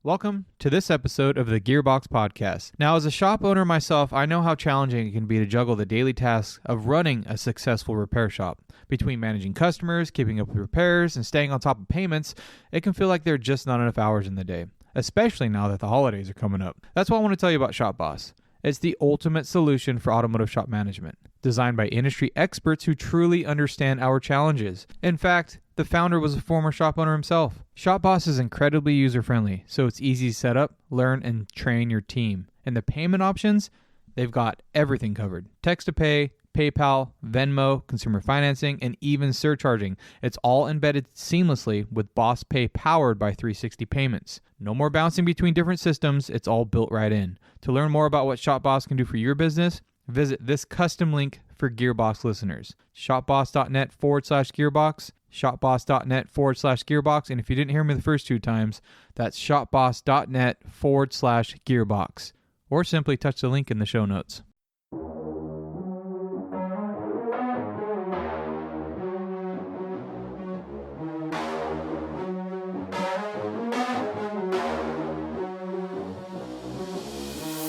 Welcome to this episode of the Gearbox Podcast. Now, as a shop owner myself, I know how challenging it can be to juggle the daily tasks of running a successful repair shop. Between managing customers, keeping up with repairs, and staying on top of payments, it can feel like there are just not enough hours in the day, especially now that the holidays are coming up. That's why I want to tell you about ShopBoss. It's the ultimate solution for automotive shop management, designed by industry experts who truly understand our challenges. In fact, the founder was a former shop owner himself. ShopBoss is incredibly user-friendly, so it's easy to set up, learn, and train your team. And the payment options, they've got everything covered. Text to pay, PayPal, Venmo, consumer financing, and even surcharging. It's all embedded seamlessly with Boss Pay powered by 360 payments. No more bouncing between different systems. It's all built right in. To learn more about what ShopBoss can do for your business, visit this custom link for Gearbox listeners. shopboss.net/Gearbox, shopboss.net/Gearbox. And if you didn't hear me the first two times, that's shopboss.net/Gearbox. Or simply touch the link in the show notes.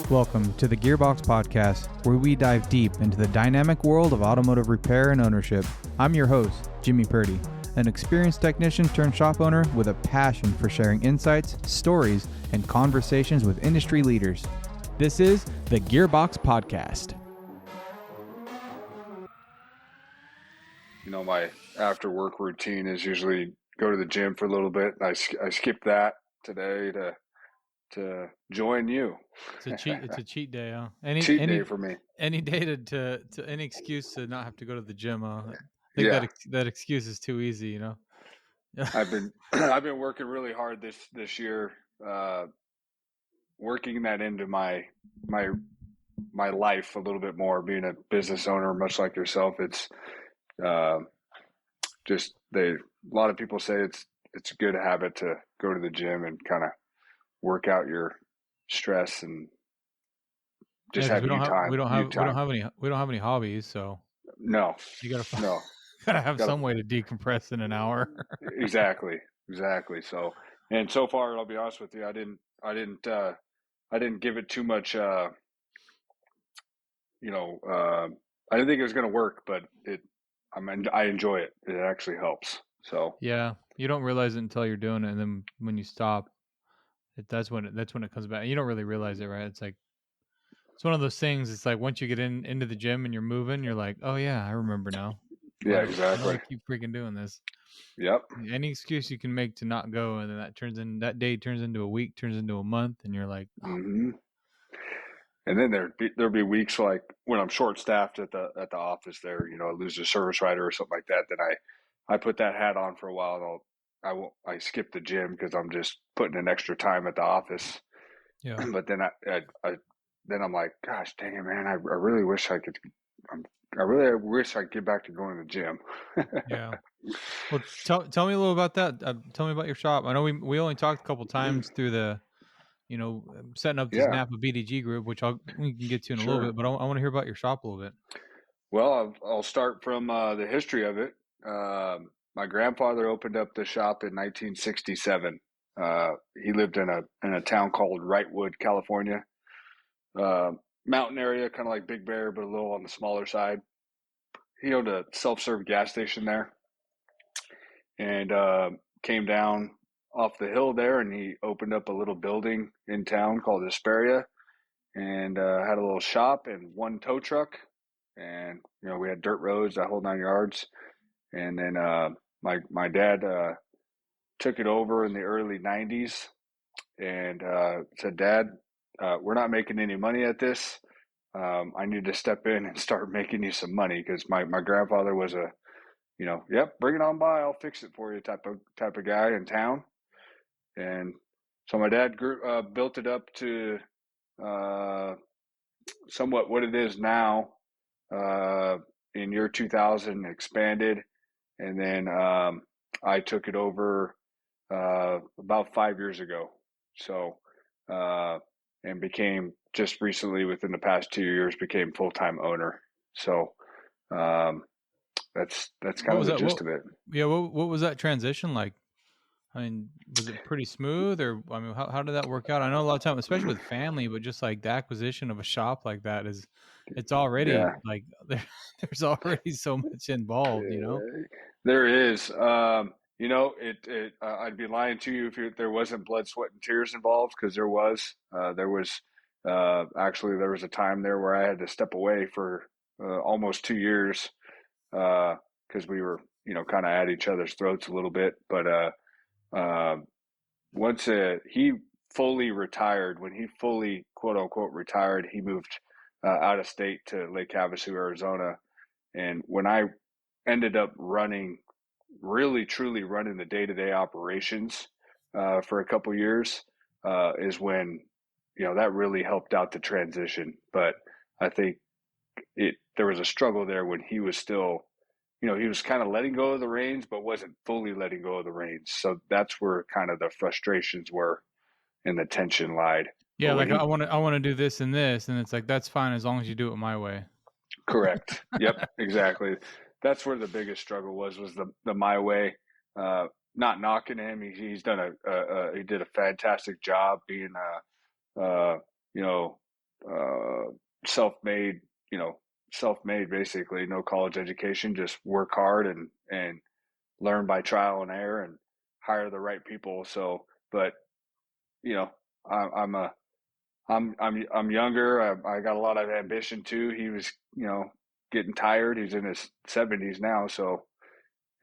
Welcome to the Gearbox Podcast, where we dive deep into the dynamic world of automotive repair and ownership. I'm your host, Jimmy Purdy, an experienced technician turned shop owner with a passion for sharing insights, stories, and conversations with industry leaders. This is the Gearbox Podcast. You know, my after work routine is usually go to the gym for a little bit. I skipped that today to join you. It's a cheat day, huh? Cheat day for me. Any day to any excuse to not have to go to the gym. I think Yeah. that excuse is too easy, you know. I've been working really hard this year, working that into my life a little bit more. Being a business owner, much like yourself, it's just a lot of people say it's a good habit to go to the gym and kind of work out your stress and just have time. We don't have any hobbies, so no, you gotta no, gotta have some way to decompress in an hour. Exactly. So, and so far, I'll be honest with you, I didn't give it too much. I didn't think it was going to work, but I enjoy it. It actually helps. So yeah, you don't realize it until you're doing it, and then when you stop, that's when it comes back. You don't really realize it, right? It's like it's one of those things. It's like once you get into the gym and you're moving, you're like, oh yeah, I remember now. Yeah, exactly. I keep freaking doing this. Yep. Any excuse you can make to not go, and then that day turns into a week, turns into a month, and you're like, oh. Mm-hmm. And then there'll be weeks like when I'm short staffed at the office there, I lose a service writer or something like that. Then I put that hat on for a while. And I skip the gym because I'm just putting in extra time at the office. Yeah. But then then I'm like, gosh, dang it, man! I really wish I could. I really wish I could get back to going to the gym. Yeah. Well, tell me a little about that. Tell me about your shop. I know we only talked a couple times through the, setting up this Napa BDG group, which we can get to in a little bit. But I want to hear about your shop a little bit. Well, I'll start from the history of it. My grandfather opened up the shop in 1967. He lived in a town called Wrightwood, California. Mountain area, kind of like Big Bear, but a little on the smaller side. He owned a self-serve gas station there, and came down off the hill there, and he opened up a little building in town called Hesperia, and had a little shop and one tow truck, and we had dirt roads, that whole 9 yards, and then my dad took it over in the early 90s, and said, Dad, we're not making any money at this. I need to step in and start making you some money, because my grandfather was a, yep, bring it on by, I'll fix it for you type of guy in town. And so my dad built it up to somewhat what it is now. In year 2000, expanded, and then I took it over about 5 years ago. So and became just recently, within the past 2 years, became full-time owner. So that's kind of the gist of it. Yeah. What was that transition like? I mean, was it pretty smooth, or I mean, how did that work out? I know a lot of time, especially with family, but just like the acquisition of a shop like that is, it's already Yeah, like there's already so much involved, you know? there is. I'd be lying to you if there wasn't blood, sweat, and tears involved, because there was. Actually, there was a time there where I had to step away for almost 2 years because we were, kind of at each other's throats a little bit. But uh, once he fully retired, when he fully quote unquote retired, he moved out of state to Lake Havasu, Arizona. And when I ended up really truly running the day to day operations for a couple years, is when that really helped out the transition. But I think there was a struggle there when he was still, he was kind of letting go of the reins, but wasn't fully letting go of the reins. So that's where kind of the frustrations were and the tension lied. Yeah, But when like he I want to do this and this, and it's like that's fine as long as you do it my way. Correct. Yep, exactly. That's where the biggest struggle was the my way. Uh, Not knocking him, he's done he did a fantastic job being you know self made, self made basically, no college education, just work hard and learn by trial and error and hire the right people. So, but you know, I'm a I'm younger. I got a lot of ambition too. He was, getting tired. He's in his 70s now, so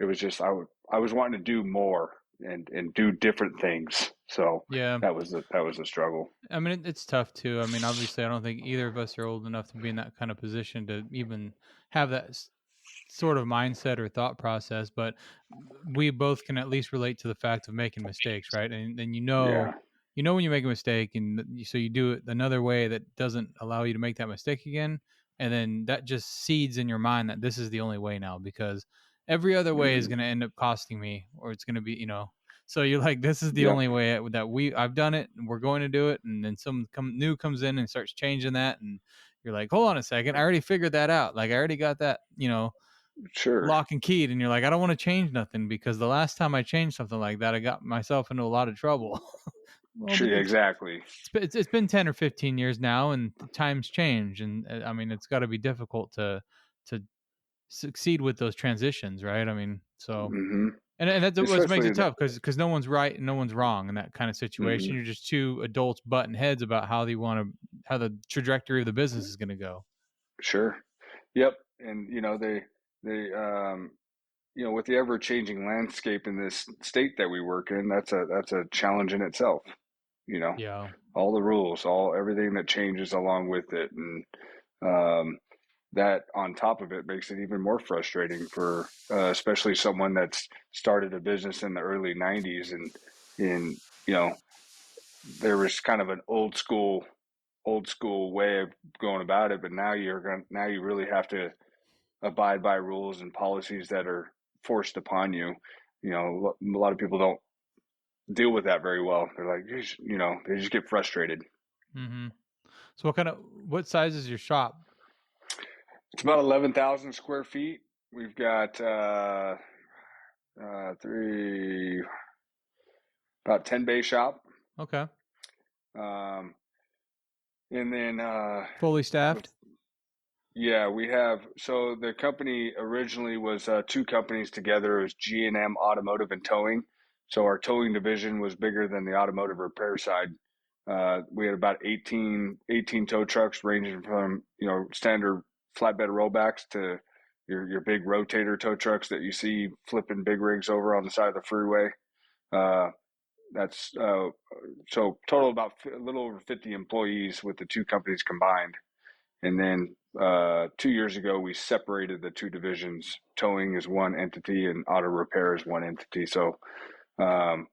it was just I was wanting to do more and do different things. So Yeah, that was a struggle. I mean it's tough too. I mean, obviously, I don't think either of us are old enough to be in that kind of position to even have that sort of mindset or thought process, but we both can at least relate to the fact of making mistakes, right? And Yeah, you know when you make a mistake, and so you do it another way that doesn't allow you to make that mistake again, and then that just seeds in your mind that this is the only way now because every other way is hmm going to end up costing me, or it's going to be, So you're like, this is the yep, only way that I've done it, and we're going to do it, and then new comes in and starts changing that, and you're like, hold on a second, I already figured that out. Like I already got that, sure, lock and keyed, and you're like, I don't want to change nothing because the last time I changed something like that, I got myself into a lot of trouble. Well, sure, exactly. it's been 10 or 15 years now, and times change, and I mean, it's got to be difficult to succeed with those transitions, right? I mean, so hmm and that's what makes Especially it tough because no one's right and no one's wrong in that kind of situation. hmm You're just two adults butting heads about how the trajectory of the business is going to go. sure, yep. And with the ever changing landscape in this state that we work in, that's a challenge in itself. You know, Yeah. all the rules, everything that changes along with it, and um, that on top of it makes it even more frustrating for especially someone that's started a business in the early '90s, and you know there was kind of an old school way of going about it, but now you really have to abide by rules and policies that are forced upon you. A lot of people don't deal with that very well. They're like, they just get frustrated. Hmm. So what size is your shop? It's about 11,000 square feet. We've got three, about 10 bay shop. Okay. Um, and then Fully with staffed? Yeah, we have. So the company originally was two companies together. It was G&M Automotive and Towing. So our towing division was bigger than the automotive repair side. We had about 18 tow trucks ranging from, standard flatbed rollbacks to your big rotator tow trucks that you see flipping big rigs over on the side of the freeway. Uh, that's so total about a little over 50 employees with the two companies combined. And then 2 years ago, we separated the two divisions. Towing is one entity, and auto repair is one entity. So, um,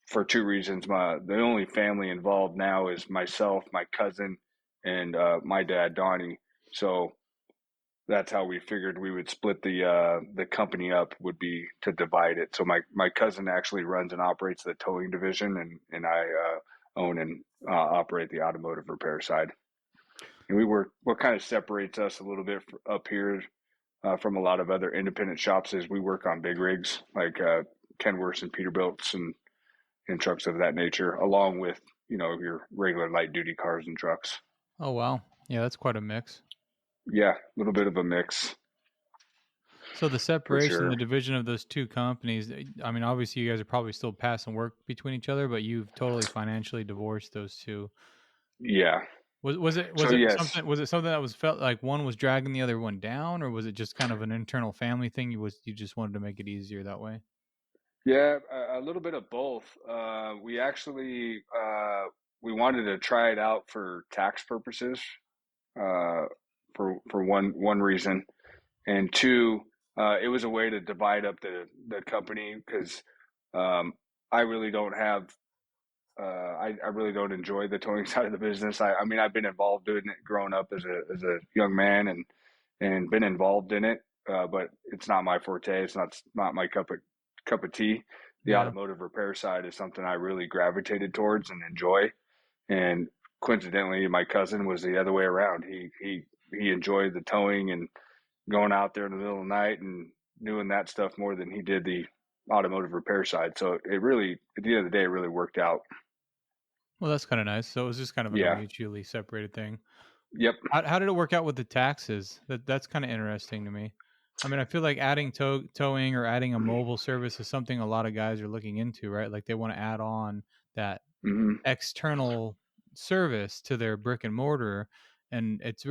for two reasons, the only family involved now is myself, my cousin, and my dad, Donnie. So that's how we figured we would split the company up, would be to divide it. So my cousin actually runs and operates the towing division, and I own and operate the automotive repair side. And what kind of separates us a little bit up here from a lot of other independent shops is we work on big rigs, like Kenworths and Peterbilts and trucks of that nature, along with your regular light duty cars and trucks. Oh wow, yeah, that's quite a mix. Yeah, a little bit of a mix So the for separation, sure. the division of those two companies, I mean, obviously you guys are probably still passing work between each other, but you've totally financially divorced those two. Yeah. Was it So yes, something that was felt like one was dragging the other one down, or was it just kind of an internal family thing? You just wanted to make it easier that way? yeah, a little bit of both. We actually we wanted to try it out for tax purposes, uh, for one reason, and two, it was a way to divide up the company because um, I really don't have I really don't enjoy the towing side of the business. I mean, I've been involved in it growing up as a young man and been involved in it, but it's not my forte. It's not my cup of tea. The Yeah. automotive repair side is something I really gravitated towards and enjoy. And coincidentally, my cousin was the other way around. He enjoyed the towing and going out there in the middle of the night and doing that stuff more than he did the automotive repair side. So it really, at the end of the day, it really worked out. Well, that's kind of nice. So it was just kind of a Yeah. mutually separated thing. Yep. How did it work out with the taxes? That's kind of interesting to me. I mean, I feel like adding towing or adding a mobile service is something a lot of guys are looking into, right? Like they want to add on that Hmm. external service to their brick and mortar, and it's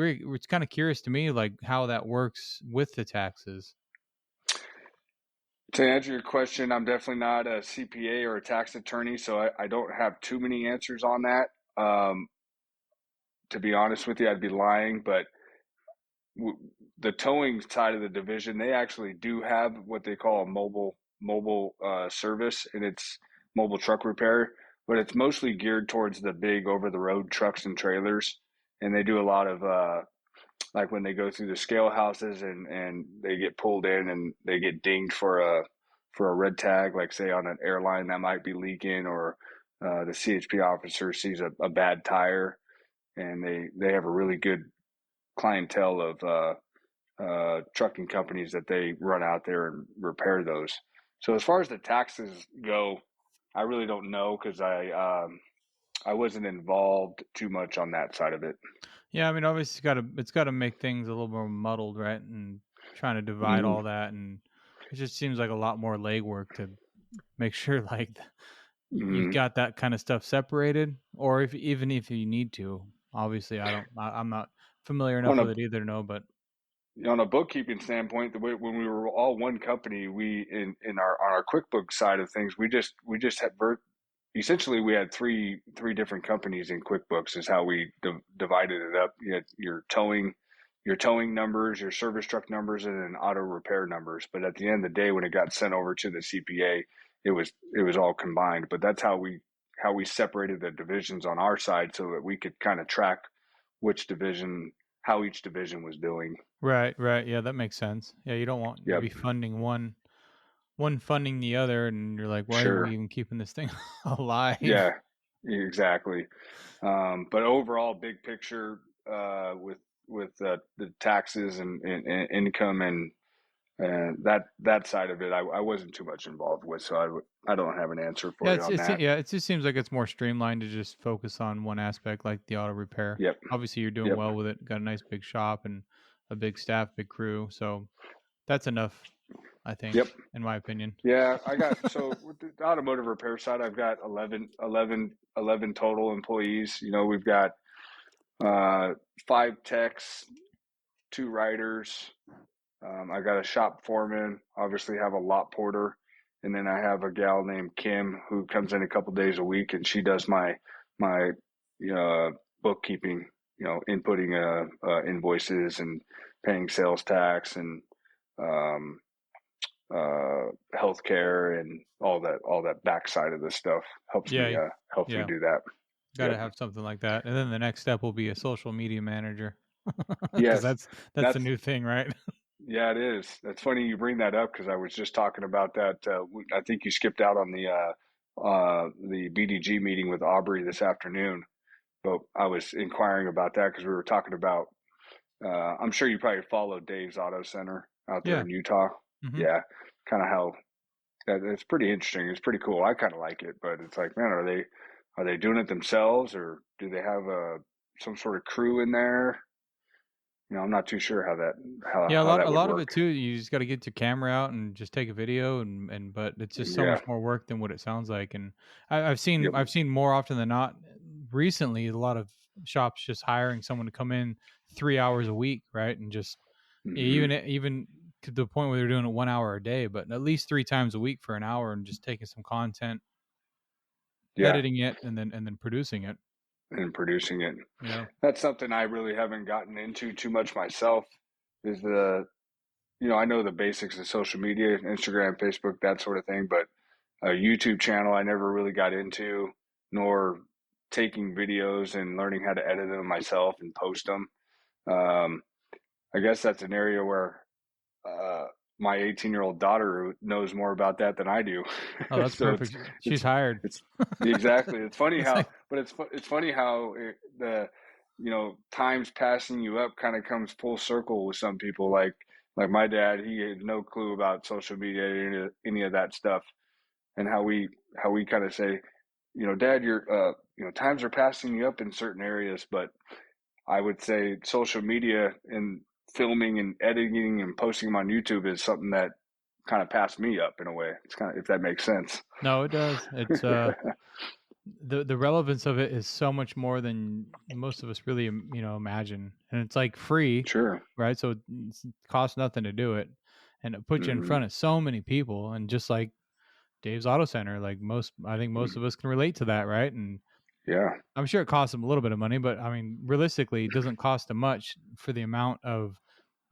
kind of curious to me like how that works with the taxes. To answer your question, I'm definitely not a CPA or a tax attorney, so I don't have too many answers on that. To be honest with you, I'd be lying, but w- the towing side of the division, they actually do have what they call a mobile service, and it's mobile truck repair, but it's mostly geared towards the big over the road trucks and trailers, and they do a lot of like when they go through the scale houses and they get pulled in and they get dinged for a red tag, like say on an airline that might be leaking, or the CHP officer sees a bad tire, and they have a really good clientele of trucking companies that they run out there and repair those. So as far as the taxes go, I really don't know because I wasn't involved too much on that side of it. Yeah, I mean, obviously it's got to make things a little more muddled, right? And trying to divide Mm-hmm. all that, and it just seems like a lot more legwork to make sure like you've Mm-hmm. got that kind of stuff separated, or if even if you need to. Obviously, I'm not familiar enough On a with it either to know, but on a bookkeeping standpoint, the way when we were all one company, we in our on our QuickBooks side of things, we just had essentially we had three different companies in QuickBooks is how we divided it up. You had your towing numbers, your service truck numbers, and then auto repair numbers. But at the end of the day, when it got sent over to the CPA, it was all combined. But that's how we separated the divisions on our side so that we could kind of track which division how each division was doing. right, yeah, that makes sense. Yeah, you don't want to Yep, be funding one funding the other, and you're like, why are we sure. even keeping this thing alive? Yeah, exactly. But overall, big picture, with the taxes and income and that side of it, I wasn't too much involved with, so I don't have an answer Yeah, for you on that. yeah, it just seems like it's more streamlined to just focus on one aspect, like the auto repair. Yep, Obviously, you're doing yep, well with it. Got a nice big shop and a big staff, big crew. So that's enough, I think, yep. in my opinion. Yeah, I got so with the automotive repair side, I've got 11 total employees. We've got uh, five techs, two writers. I got a shop foreman, obviously have a lot porter, and then I have a gal named Kim who comes in a couple days a week, and she does my bookkeeping, inputting invoices and paying sales tax and um, healthcare and all that backside of the stuff Yeah, helps me yeah, do that. got to Yep. have something like that. And then the next step will be a social media manager, because Yes, that's the that's new thing, right? yeah, it is. That's funny you bring that up because I was just talking about that. I think you skipped out on the BDG meeting with Aubrey this afternoon, but I was inquiring about that because we were talking about. I'm sure you probably follow Dave's Auto Center out there Yeah. in Utah. Hmm. Yeah, kind of how it's pretty interesting. It's pretty cool. I kind of like it, but it's like, man, are they doing it themselves, or do they have some sort of crew in there? I'm not too sure how that how Yeah, how that a would lot of it work. too, you just gotta get your camera out and just take a video and but it's just so Yeah. much more work than what it sounds like, and Yep. I've seen more often than not recently a lot of shops just hiring someone to come in 3 hours a week, right? And just Hmm. even to the point where they're doing it 1 hour a day, but at least 3 times a week for an hour and just taking some content, Yeah. editing it, and then producing it. And producing it. Yeah. That's something I really haven't gotten into too much myself. Is I know the basics of social media, Instagram, Facebook, that sort of thing, but a YouTube channel I never really got into, nor taking videos and learning how to edit them myself and post them. Um, I guess that's an area where uh, my 18-year-old daughter knows more about that than I do. Oh, that's So perfect. She's it's hired. it's exactly. It's funny It's how, like, but it's funny how the times passing you up kind of comes full circle with some people. Like my dad, he had no clue about social media, any of that stuff, and how we kind of say, Dad, times are passing you up in certain areas, but I would say social media and filming and editing and posting them on YouTube is something that kind of passed me up in a way. It's kind of, if that makes sense. no, it does. It's the relevance of it is so much more than most of us really imagine, and it's like free, Sure. right? So it costs nothing to do it, and it puts you in Hmm. front of so many people, and just like Dave's Auto Center, like I think most of us can relate to that, right? And Yeah. I'm sure it costs them a little bit of money, but I mean realistically it doesn't cost them much for the amount of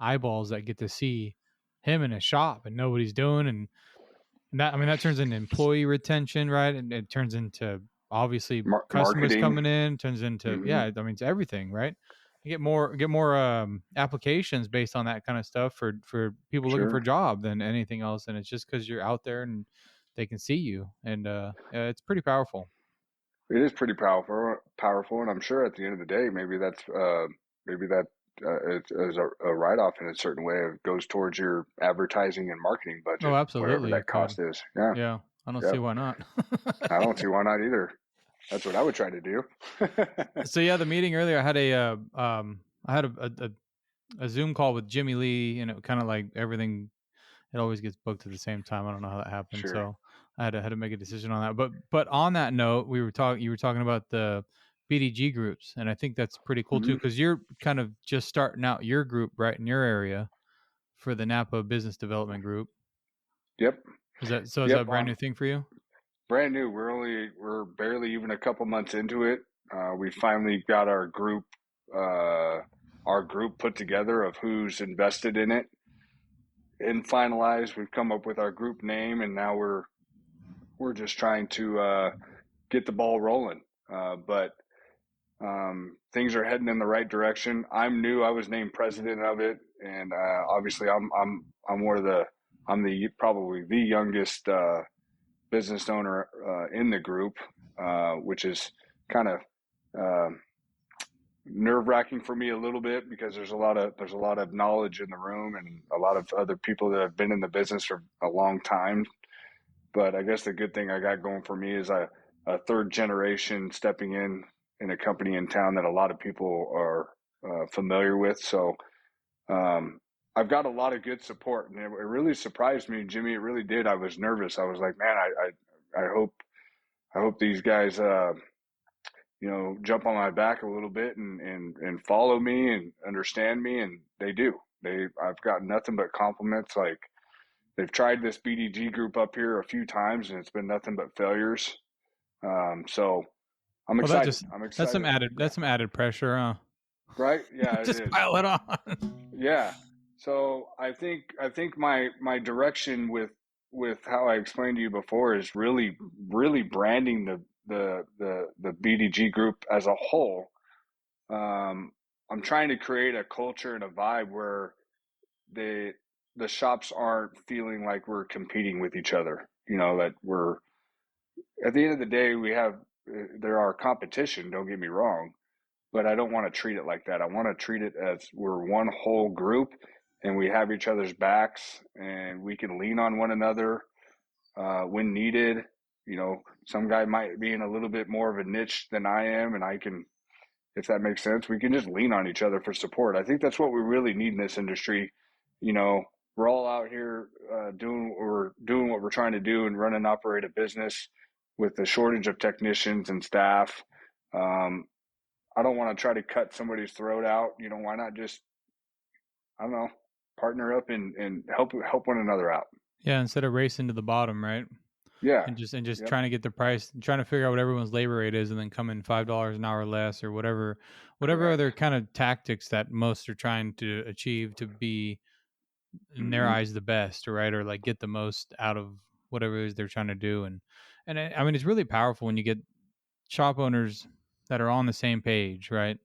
eyeballs that get to see him in a shop and know what he's doing. And that, I mean, that turns into employee retention, right? And it turns into obviously customers Marketing. coming in, turns into, Hmm. yeah, I mean, it's everything, right? You get more applications based on that kind of stuff for people looking for a Sure. job than anything else. And it's just because you're out there and they can see you, and it's pretty powerful. It is pretty powerful, and I'm sure at the end of the day, maybe that is a write-off in a certain way. It goes towards your advertising and marketing Oh, budget, whatever absolutely, that it could. cost is. Yeah. Yeah, I don't see Yep. why not. I don't see why not either. That's what I would try to do. So yeah, the meeting earlier, I had I had a Zoom call with Jimmy Lee, and it kind of like everything. It always gets booked at the same time. I don't know how that happened, Sure. so I had to make a decision on that. But on that note, you were talking about the BDG groups, and I think that's pretty cool too Hmm. because you're kind of just starting out your group right in your area for the Napa Business Development Group. Yep. Is that so? Is that a Yep. brand new thing for you? Brand new. We're barely even a couple months into it. We finally got uh, our group put together of who's invested in it and finalized. We've come up with our group name, and now we're just trying to get the ball rolling. But things are heading in the right direction. I'm new. I was named president of it, and obviously I'm one of the I'm the probably the youngest business owner in the group, which is kind of uh, nerve wracking for me a little bit because there's a lot of knowledge in the room and a lot of other people that have been in the business for a long time. But I guess the good thing I got going for me is a third generation stepping in a company in town that a lot of people are familiar with. So um, I've got a lot of good support, and it really surprised me, Jimmy. It really did. I was nervous. I was like, man, I hope these guys, jump on my back a little bit and follow me and understand me, and they do. I've gotten nothing but compliments. Like they've tried this BDG group up here a few times, and it's been nothing but failures. So I'm Well, that excited. just I'm excited. that's some added pressure, huh? Right? Yeah, it Just is. pile it on. Yeah. So I think my direction with how I explained to you before is really branding the BDG group as a whole. Um, I'm trying to create a culture and a vibe where the the shops aren't feeling like we're competing with each other. That we're at the end of the day we have there are competition. Don't get me wrong, but I don't want to treat it like that. I want to treat it as we're one whole group and we have each other's backs and we can lean on one another. when needed. You know, some guy might be in a little bit more of a niche than I am, and I can, if that makes sense, we can just lean on each other for support. I think that's what we really need in this industry. You know, we're all out here doing what we're trying to do and run and operate a business with the shortage of technicians and staff. Um, I don't want to try to cut somebody's throat out. You know, why not just, I don't know, partner up and help one another out. Yeah, instead of racing to the bottom, right? Yeah. And just Yep. trying to get the price, trying to figure out what everyone's labor rate is, and then come in $5 an hour less, or whatever other Correct. kind of tactics that most are trying to achieve to be, in their Mm-hmm. eyes, the best, right? Or like get the most out of whatever it is they're trying to do. And I mean, it's really powerful when you get shop owners that are on the same page, right?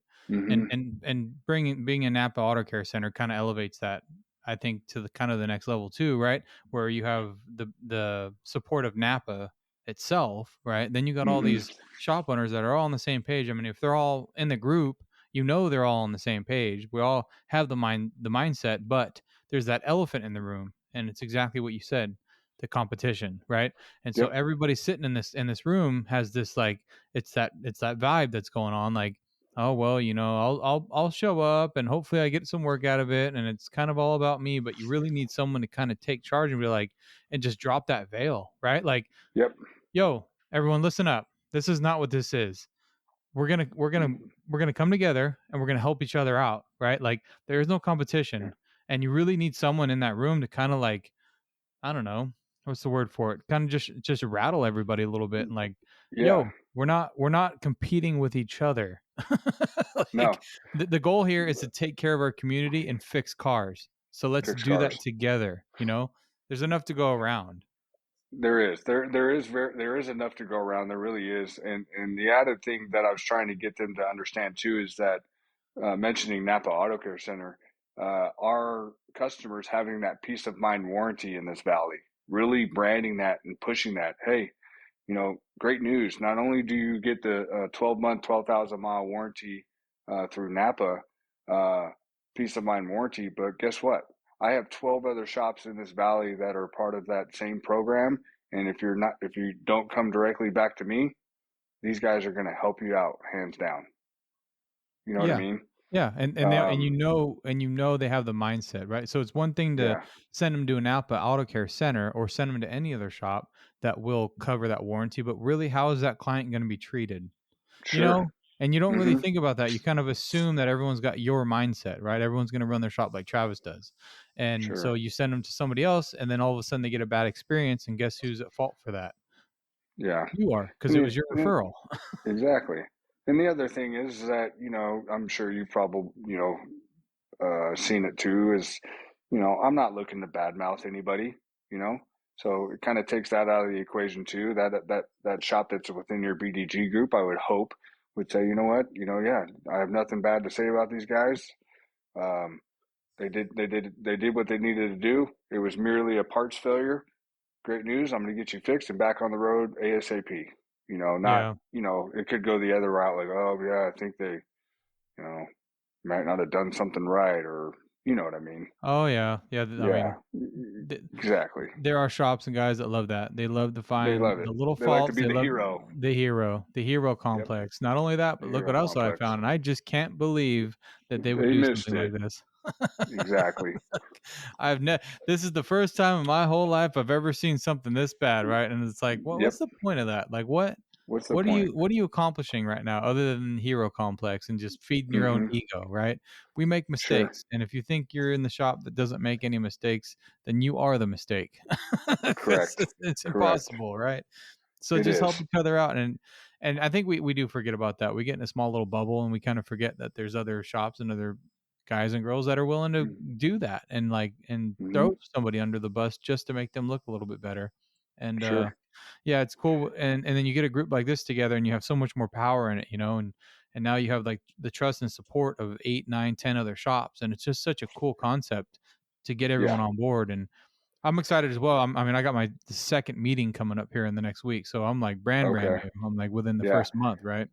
And Mm-hmm. being a Napa Auto Care Center kind of elevates that, I think, to the kind of the next level too, right? Where you have the support of Napa itself, right? Then you got all Mm-hmm. these shop owners that are all on the same page. I mean, if they're all in the group, they're all on the same page. We all have the mindset, but there's that elephant in the room, and it's exactly what you said, the competition, right? And so Yep. everybody sitting in this room has this, like, it's that vibe that's going on, like, oh well, I'll show up and hopefully I get some work out of it, and it's kind of all about me. But you really need someone to kind of take charge and be like, and just drop that veil, right? Like, Yep. yo, everyone, listen up. This is not what this is. We're gonna come together and we're gonna help each other out, right? Like, there is no Yeah. competition, and you really need someone in that room to kind of, like, I don't know, what's the word for it? Kind of just rattle everybody a little bit, and like, Yeah. yo, we're not competing with each other. Like, No. the goal here is to take care of our community and fix cars. So let's Fixed do that cars. together. There's enough to go around. There is enough to go around. There really is. And the added thing that I was trying to get them to understand too is that mentioning Napa Auto Care Center, our customers having that peace of mind warranty in this valley, really branding that and pushing that. Hey, great news. Not only do you get the 12-month, 12,000-mile warranty through Napa, uh, peace of mind warranty, but guess what? I have 12 other shops in this valley that are part of that same program. And if you don't come directly back to me, these guys are going to help you out, hands down. You know what I Yeah. mean? Yeah, Um, they have the mindset, right? So it's one thing to yeah, send them to an Alpa Auto Care Center or send them to any other shop that will cover that warranty, but really, how is that client going to be treated? you sure. know and you don't really Mm-hmm. think about that. You kind of assume that everyone's got your mindset, right? Everyone's going to run their shop like Travis does, and so Sure. you send them to somebody else, and then all of a sudden they get a bad experience, and guess who's at fault for that? Yeah. You are, because And it the, was your and referral. Exactly. And the other thing is that, I'm sure you've probably, seen it too, is, I'm not looking to badmouth anybody, you know? So it kind of takes that out of the equation too. That shop that's within your BDG group, I would hope, would say, you know what, yeah, I have nothing bad to say about these guys. Um, they did what they needed to do. It was merely a parts failure. Great news. I'm going to get you fixed and back on the road ASAP. Not, Yeah. it could go the other route, like, oh, yeah, I think they, you know, might not have done something right, or, you know what I mean? Oh yeah, yeah. I Yeah, mean, th- exactly. there are shops and guys that love that. They love to They find love it. the little They like to faults. be They the love hero. the hero Yep, complex. Not only that, the but look hero what else I complex. found, and I just can't believe that they would They do missed something it. like this. Exactly. This is the first time in my whole life I've ever seen something this bad, right? And it's like, what's Yep. the point of that? Like, what What's the what are point? you what are you accomplishing right now, other than hero complex and just feeding your own Mm-hmm. ego, right? We make Sure. mistakes, and if you think you're in the shop that doesn't make any mistakes, then you are the mistake. Because Correct. it's Correct. impossible, right? So It just help is. each other out, and I think we do forget about that. We get in a small little bubble, and we kind of forget that there's other shops and other guys and girls that are willing to do that, and Mm-hmm. throw somebody under the bus just to make them look a little bit better. And Sure. yeah, it's cool. And then you get a group like this together, and you have so much more power in it, and now you have like the trust and support of 8, 9, 10 other shops, and it's just such a cool concept to get Yeah. everyone on board. And I'm excited as well. I mean, I got my second meeting coming up here in the next week, so I'm like brand Okay. new. I'm like within the Yeah. first month, right?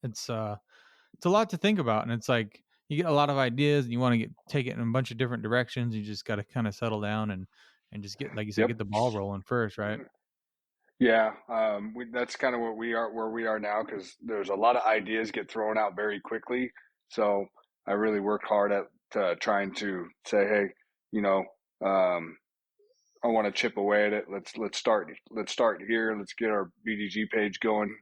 It's it's a lot to think about, and it's like you get a lot of ideas, and you want to take it in a bunch of different directions. You just got to kind of settle down and and just get, like you said, Yep. get the ball rolling first, right? Yeah, that's kind of what we are, where we are now, because there's a lot of ideas get thrown out very quickly. So I really work hard at trying to say, hey, you know, um, I want to chip away at it. Let's start here. Let's get our BDG page going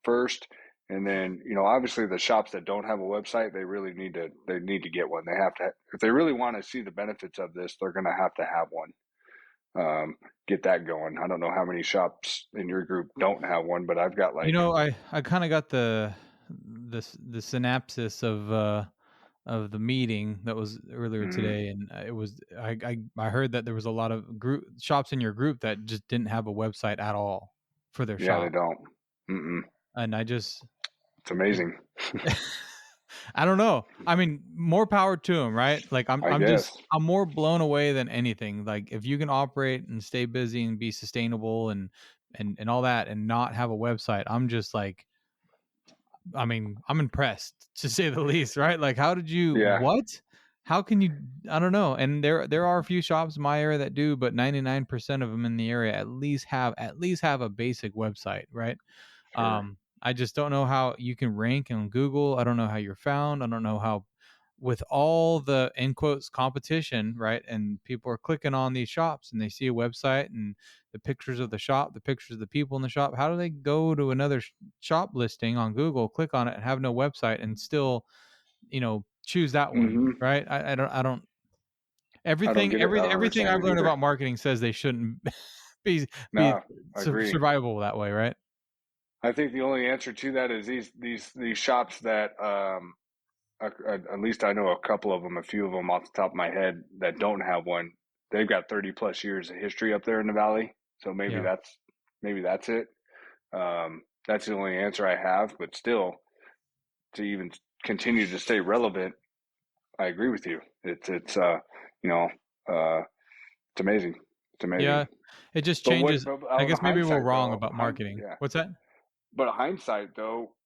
first, and then obviously the shops that don't have a website, they need to get one. They have to, if they really want to see the benefits of this, they're going to have one. Get that going. I don't know how many shops in your group don't have one, but I've got like, I kind of got the synopsis of the meeting that was earlier mm, today, and it was I heard that there was a lot of group shops in your group that just didn't have a website at all for their yeah, they shop, don't. Mm-mm. and I just It's amazing. I don't know. I mean, more power to them, right? Like I guess. I'm more blown away than anything. Like if you can operate and stay busy and be sustainable and all that and not have a website, I'm just like, I mean, I'm impressed to say the least, right? Like how did you Yeah. what? How can you I don't know. And there are a few shops in my area that do, but 99% of them in the area at least have a basic website, right? Sure. I just don't know how you can rank on Google. I don't know how you're found. I don't know how, with all the in quotes competition, right? And people are clicking on these shops and they see a website and the pictures of the shop, the pictures of the people in the shop. How do they go to another shop listing on Google, click on it, and have no website and still, choose that one, Mm-hmm. right? I don't. I don't get it. I don't Everything understand I've it learned either. about marketing says they shouldn't be be No, I agree. survivable that way, right? I think the only answer to that is these shops that at least I know a couple of them, a few of them off the top of my head that don't have one. They've got 30 plus years of history up there in the valley, so Yeah. maybe that's it. That's the only answer I have. But still, to even continue to stay relevant, I agree with you. You know uh, it's amazing. It's amazing. Yeah, it just But what? changes. But I on guess maybe we're hindsight, wrong though, about marketing. yeah. What's that? But hindsight, though,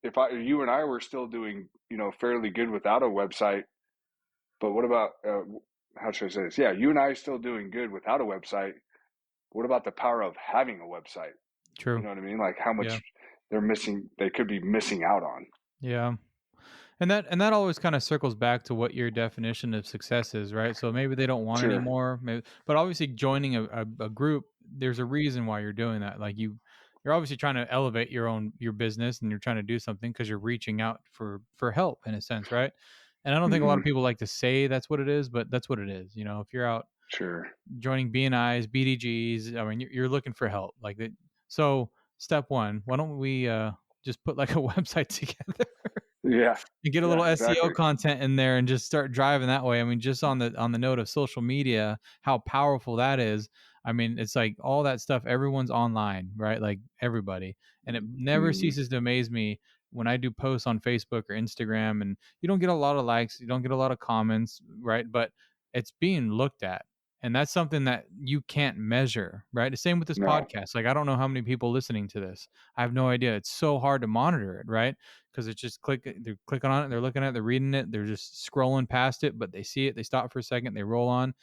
if you and I were still doing, fairly good without a website, but what about, how should I say this? Yeah, you and I still doing good without a website. What about the power of having a website? You True. know what I mean? Like how Yeah. much they could be missing out on. Yeah. And that always kind of circles back to what your definition of success is, right? So maybe they don't want any Sure. more, maybe, but obviously joining a group, there's a reason why you're doing that. Like you're obviously trying to elevate your business and you're trying to do something because you're reaching out for help in a sense, right? And I don't think a lot of Mm-hmm. people like to say that's what it is, but that's what it is. If you're out Sure. joining BNIs, BDGs. I mean, you're looking for help. Like that. So step one, why don't we just put like a website together Yeah. and get a little Yeah. SEO Exactly. content in there and just start driving that way. I mean, just on the note of social media, how powerful that is. I mean, it's like all that stuff. Everyone's online, right? Like everybody, and it never Mm-hmm. ceases to amaze me when I do posts on Facebook or Instagram, and you don't get a lot of likes, you don't get a lot of comments, right? But it's being looked at, and that's something that you can't measure, right? The same with this No. podcast. Like, I don't know how many people listening to this. I have no idea. It's so hard to monitor it, right? Because it's just they're clicking on it, they're looking at it, they're reading it, they're just scrolling past it, but they see it, they stop for a second, they roll on.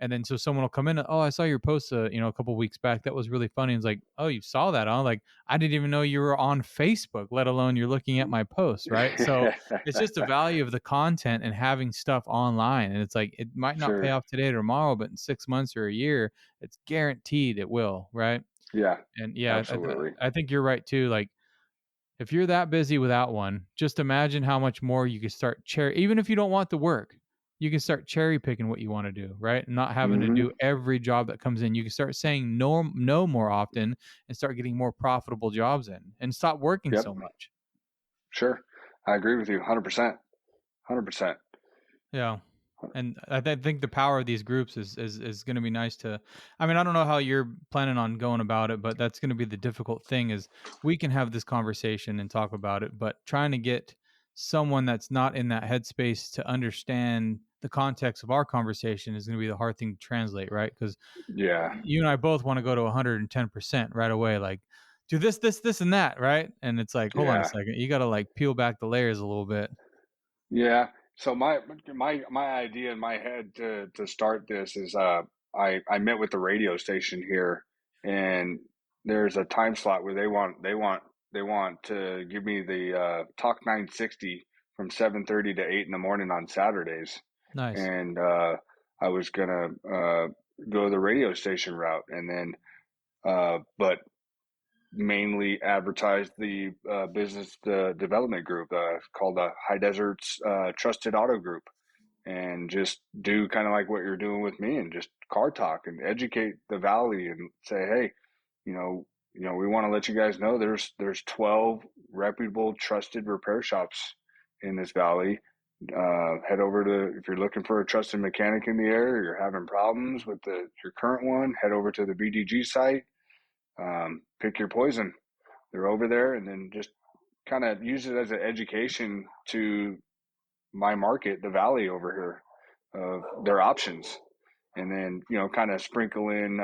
And then so someone will come in, oh, I saw your post, a couple weeks back. That was really funny. And it's like, oh, you saw that? Huh? Like, I didn't even know you were on Facebook, let alone you're looking at my posts, right? So it's just the value of the content and having stuff online. And it's like, it might not pay Sure. off today or tomorrow, but in 6 months or a year, it's guaranteed it will, right? Yeah. And yeah, Absolutely. I think you're right too. Like, if you're that busy without one, just imagine how much more you could start even if you don't want the work, you can start cherry picking what you want to do, right? And not having to do Mm-hmm. every job that comes in. You can start saying no more often and start getting more profitable jobs in and stop working Yep. so much. Sure. I agree with you 100%. 100%. Yeah. And I think the power of these groups is going to be nice to. I mean, I don't know how you're planning on going about it, but that's going to be the difficult thing. Is we can have this conversation and talk about it, but trying to get someone that's not in that headspace to understand the context of our conversation is going to be the hard thing to translate, right? Because Yeah. you and I both want to go to 110% right away, like do this, and that, right? And it's like, hold on a Yeah. second, you got to like peel back the layers a little bit. Yeah. So my idea in my head to start this is I met with the radio station here, and there's a time slot where they want to give me the Talk 960 from 7:30 to 8 in the morning on Saturdays, Nice. and I was gonna go the radio station route, and then but mainly advertise the business development group called the High Deserts Trusted Auto Group, and just do kind of like what you're doing with me, and just car talk and educate the valley and say, hey, you know, we want to let you guys know there's 12 reputable, trusted repair shops in this valley. Head over to, if you're looking for a trusted mechanic in the area, you're having problems with your current one, head over to the BDG site. Pick your poison. They're over there, and then just kind of use it as an education to my market, the valley over here, of their options, and then kind of sprinkle in,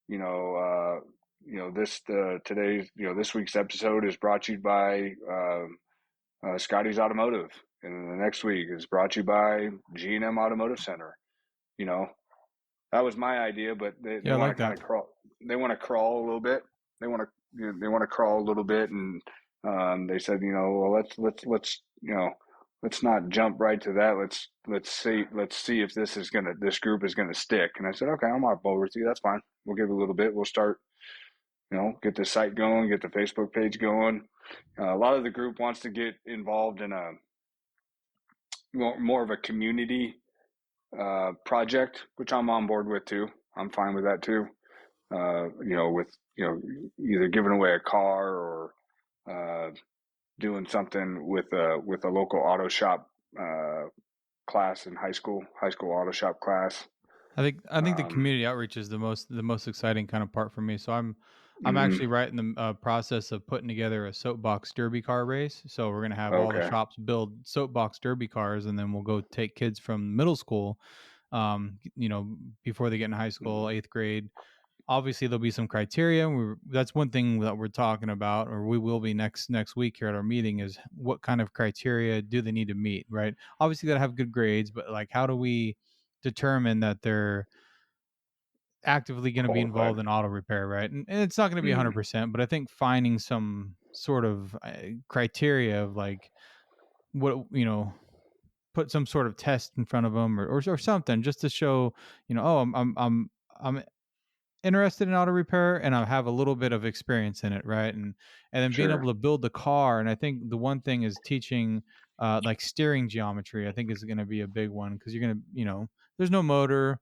you know, this today's this week's episode is brought to you by Scotty's Automotive, and then the next week is brought to you by G&M Automotive Center. You know, that was my idea, but they Yeah, I want like to kind that. of crawl. They want to crawl a little bit. They want to they want to crawl a little bit, and they said, well, let's let's not jump right to that. Let's see if this group is gonna stick. And I said, okay, I'm on board with you. That's fine. We'll give it a little bit. We'll start. Get the site going, get the Facebook page going. A lot of the group wants to get involved in a more of a community project, which I'm on board with too. I'm fine with that too. With either giving away a car or uh, doing something with a local auto shop class in high school auto shop class. I think the Um, community outreach is the most exciting kind of part for me. So I'm mm, actually right in the process of putting together a soapbox derby car race. So we're gonna have all the okay. shops build soapbox derby cars, and then we'll go take kids from middle school, before they get in high school, eighth grade. Obviously, there'll be some criteria. That's one thing that we're talking about, or we will be next week here at our meeting, is what kind of criteria do they need to meet, right? Obviously, they gotta have good grades, but like, how do we determine that they're actively going to be Qualified. involved in auto repair, right? And it's not going to be Mm, 100%, but I think finding some sort of criteria of like what, put some sort of test in front of them, or something, just to show, oh, I'm interested in auto repair and I have a little bit of experience in it, right? And then being sure. able to build the car. And I think the one thing is teaching like steering geometry, I think is going to be a big one, because you're going to, there's no motor,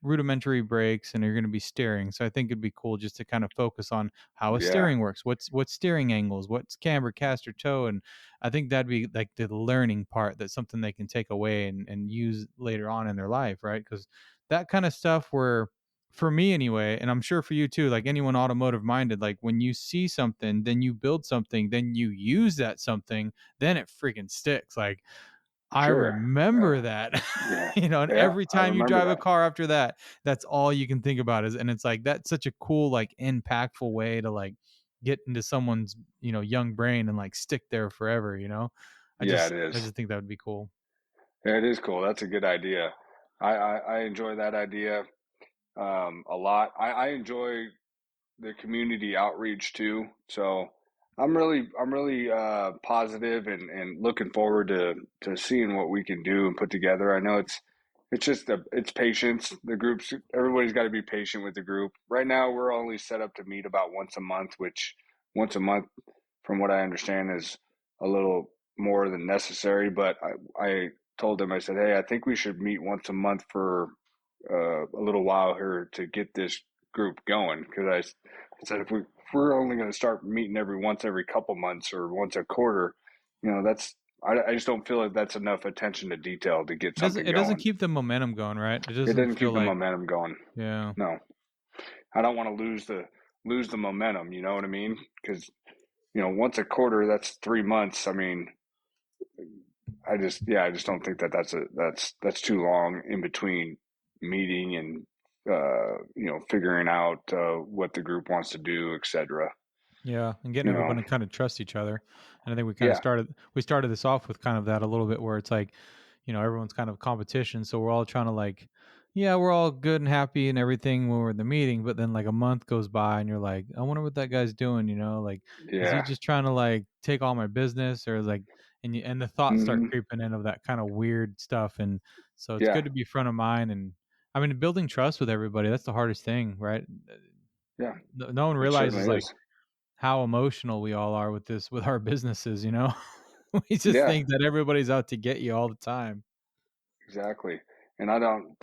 rudimentary brakes, and you're going to be steering. So I think it'd be cool just to kind of focus on how a Yeah. steering works, what's steering angles, what's camber, caster, toe. And I think that'd be like the learning part, that's something they can take away and use later on in their life, right? Because that kind of stuff, where for me anyway, and I'm sure for you too, like anyone automotive minded, like when you see something, then you build something, then you use that something, then it freaking sticks. Like, I Sure. remember that. Yeah. And Yeah. every I time you remember drive a that. car after that, that's all you can think about is, and it's like, that's such a cool, like impactful way to like get into someone's, young brain and like stick there forever. I Yeah, it just I is. just think that would be cool. Yeah, it is cool. That's a good idea. I enjoy that idea a lot. I enjoy the community outreach too. So I'm really positive and looking forward to seeing what we can do and put together. I know it's just it's patience. The groups, everybody's got to be patient with the group. Right now, we're only set up to meet about once a month, which once a month, from what I understand, is a little more than necessary. But I told them, I said, hey, I think we should meet once a month for a little while here to get this group going, because I said if we're only going to start meeting every couple months or once a quarter, that's I just don't feel like that's enough attention to detail to get It doesn't something it doesn't going. keep the momentum going, right? It It doesn't doesn't feel keep the like, momentum going. yeah. No, I don't want to lose the momentum. You know what I mean? Because once a quarter, that's 3 months. I mean, I just don't think that's too long in between meeting and figuring out what the group wants to do, etc. Yeah, and getting you know. everyone to kind of trust each other. And I think Yeah. we started this off with kind of that a little bit where it's like, everyone's kind of competition, so we're all trying to like, yeah, we're all good and happy and everything when we're in the meeting, but then like a month goes by and you're like, I wonder what that guy's doing, like, is he Yeah. just trying to like take all my business, or like, and the thoughts start Hmm. creeping in of that kind of weird stuff. And so it's Yeah. good to be front of mind. And I mean, building trust with everybody, that's the hardest thing, right? Yeah. No one It realizes certainly like is. how emotional we all are with this, with our businesses. We just Yeah. think that everybody's out to get you all the time. Exactly. And I don't,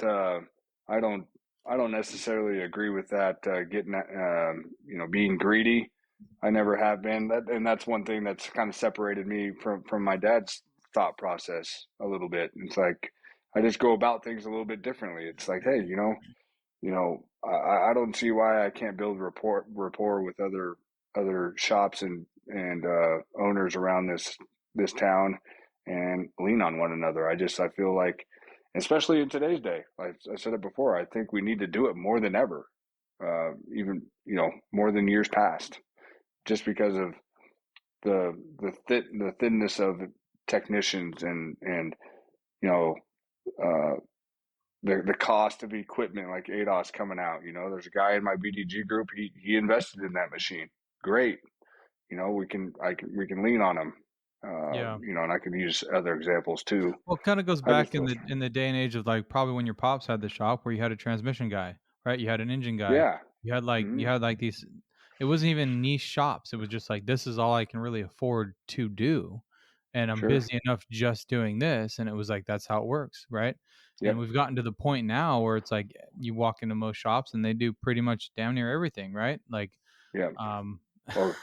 I don't necessarily agree with that. Getting, being greedy. I never have been. And that's one thing that's kind of separated me from my dad's thought process a little bit. It's like I just go about things a little bit differently. It's like, hey, I don't see why I can't build rapport with other shops and owners around this town and lean on one another. I feel like, especially in today's day, like I said it before, I think we need to do it more than ever, even more than years past, just because of the thinness of technicians and you know uh, the cost of equipment like ADOS coming out. There's a guy in my BDG group. He invested in that machine. Great. We can lean on him. Yeah. And I could use other examples too. Well, it kind of goes I just back in feel, the day and age of like probably when your pops had the shop where you had a transmission guy, right? You had an engine guy. yeah, You hmm, had like these. It wasn't even niche shops. It was just like, this is all I can really afford to do, and I'm sure, busy enough just doing this. And it was like, that's how it works, right? And yep, we've gotten to the point now where it's like you walk into most shops and they do pretty much damn near everything, right? Like, yep, um, or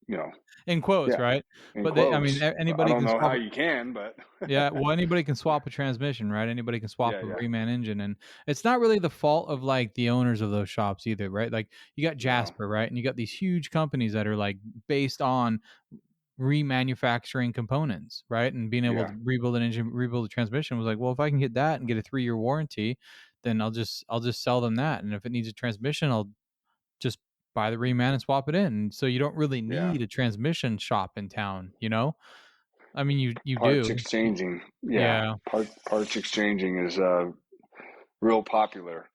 you know, in quotes, yeah, right? in But I mean, quotes. I anybody don't can know how swap. you can, but Yeah, well, anybody can swap a transmission, right? Anybody can swap yeah, a yeah, reman engine, and it's not really the fault of like the owners of those shops either, right? Like you got no, Jasper, right? And you got these huge companies that are like based on remanufacturing components, right? And being able yeah, to rebuild an engine, rebuild a transmission was like, well, if I can get that and get a 3-year warranty, then I'll just sell them that. And if it needs a transmission, I'll just buy the reman and swap it in. So you don't really yeah. need a transmission shop in town. I mean, you Parts do. exchanging, yeah, Yeah. parts exchanging is real popular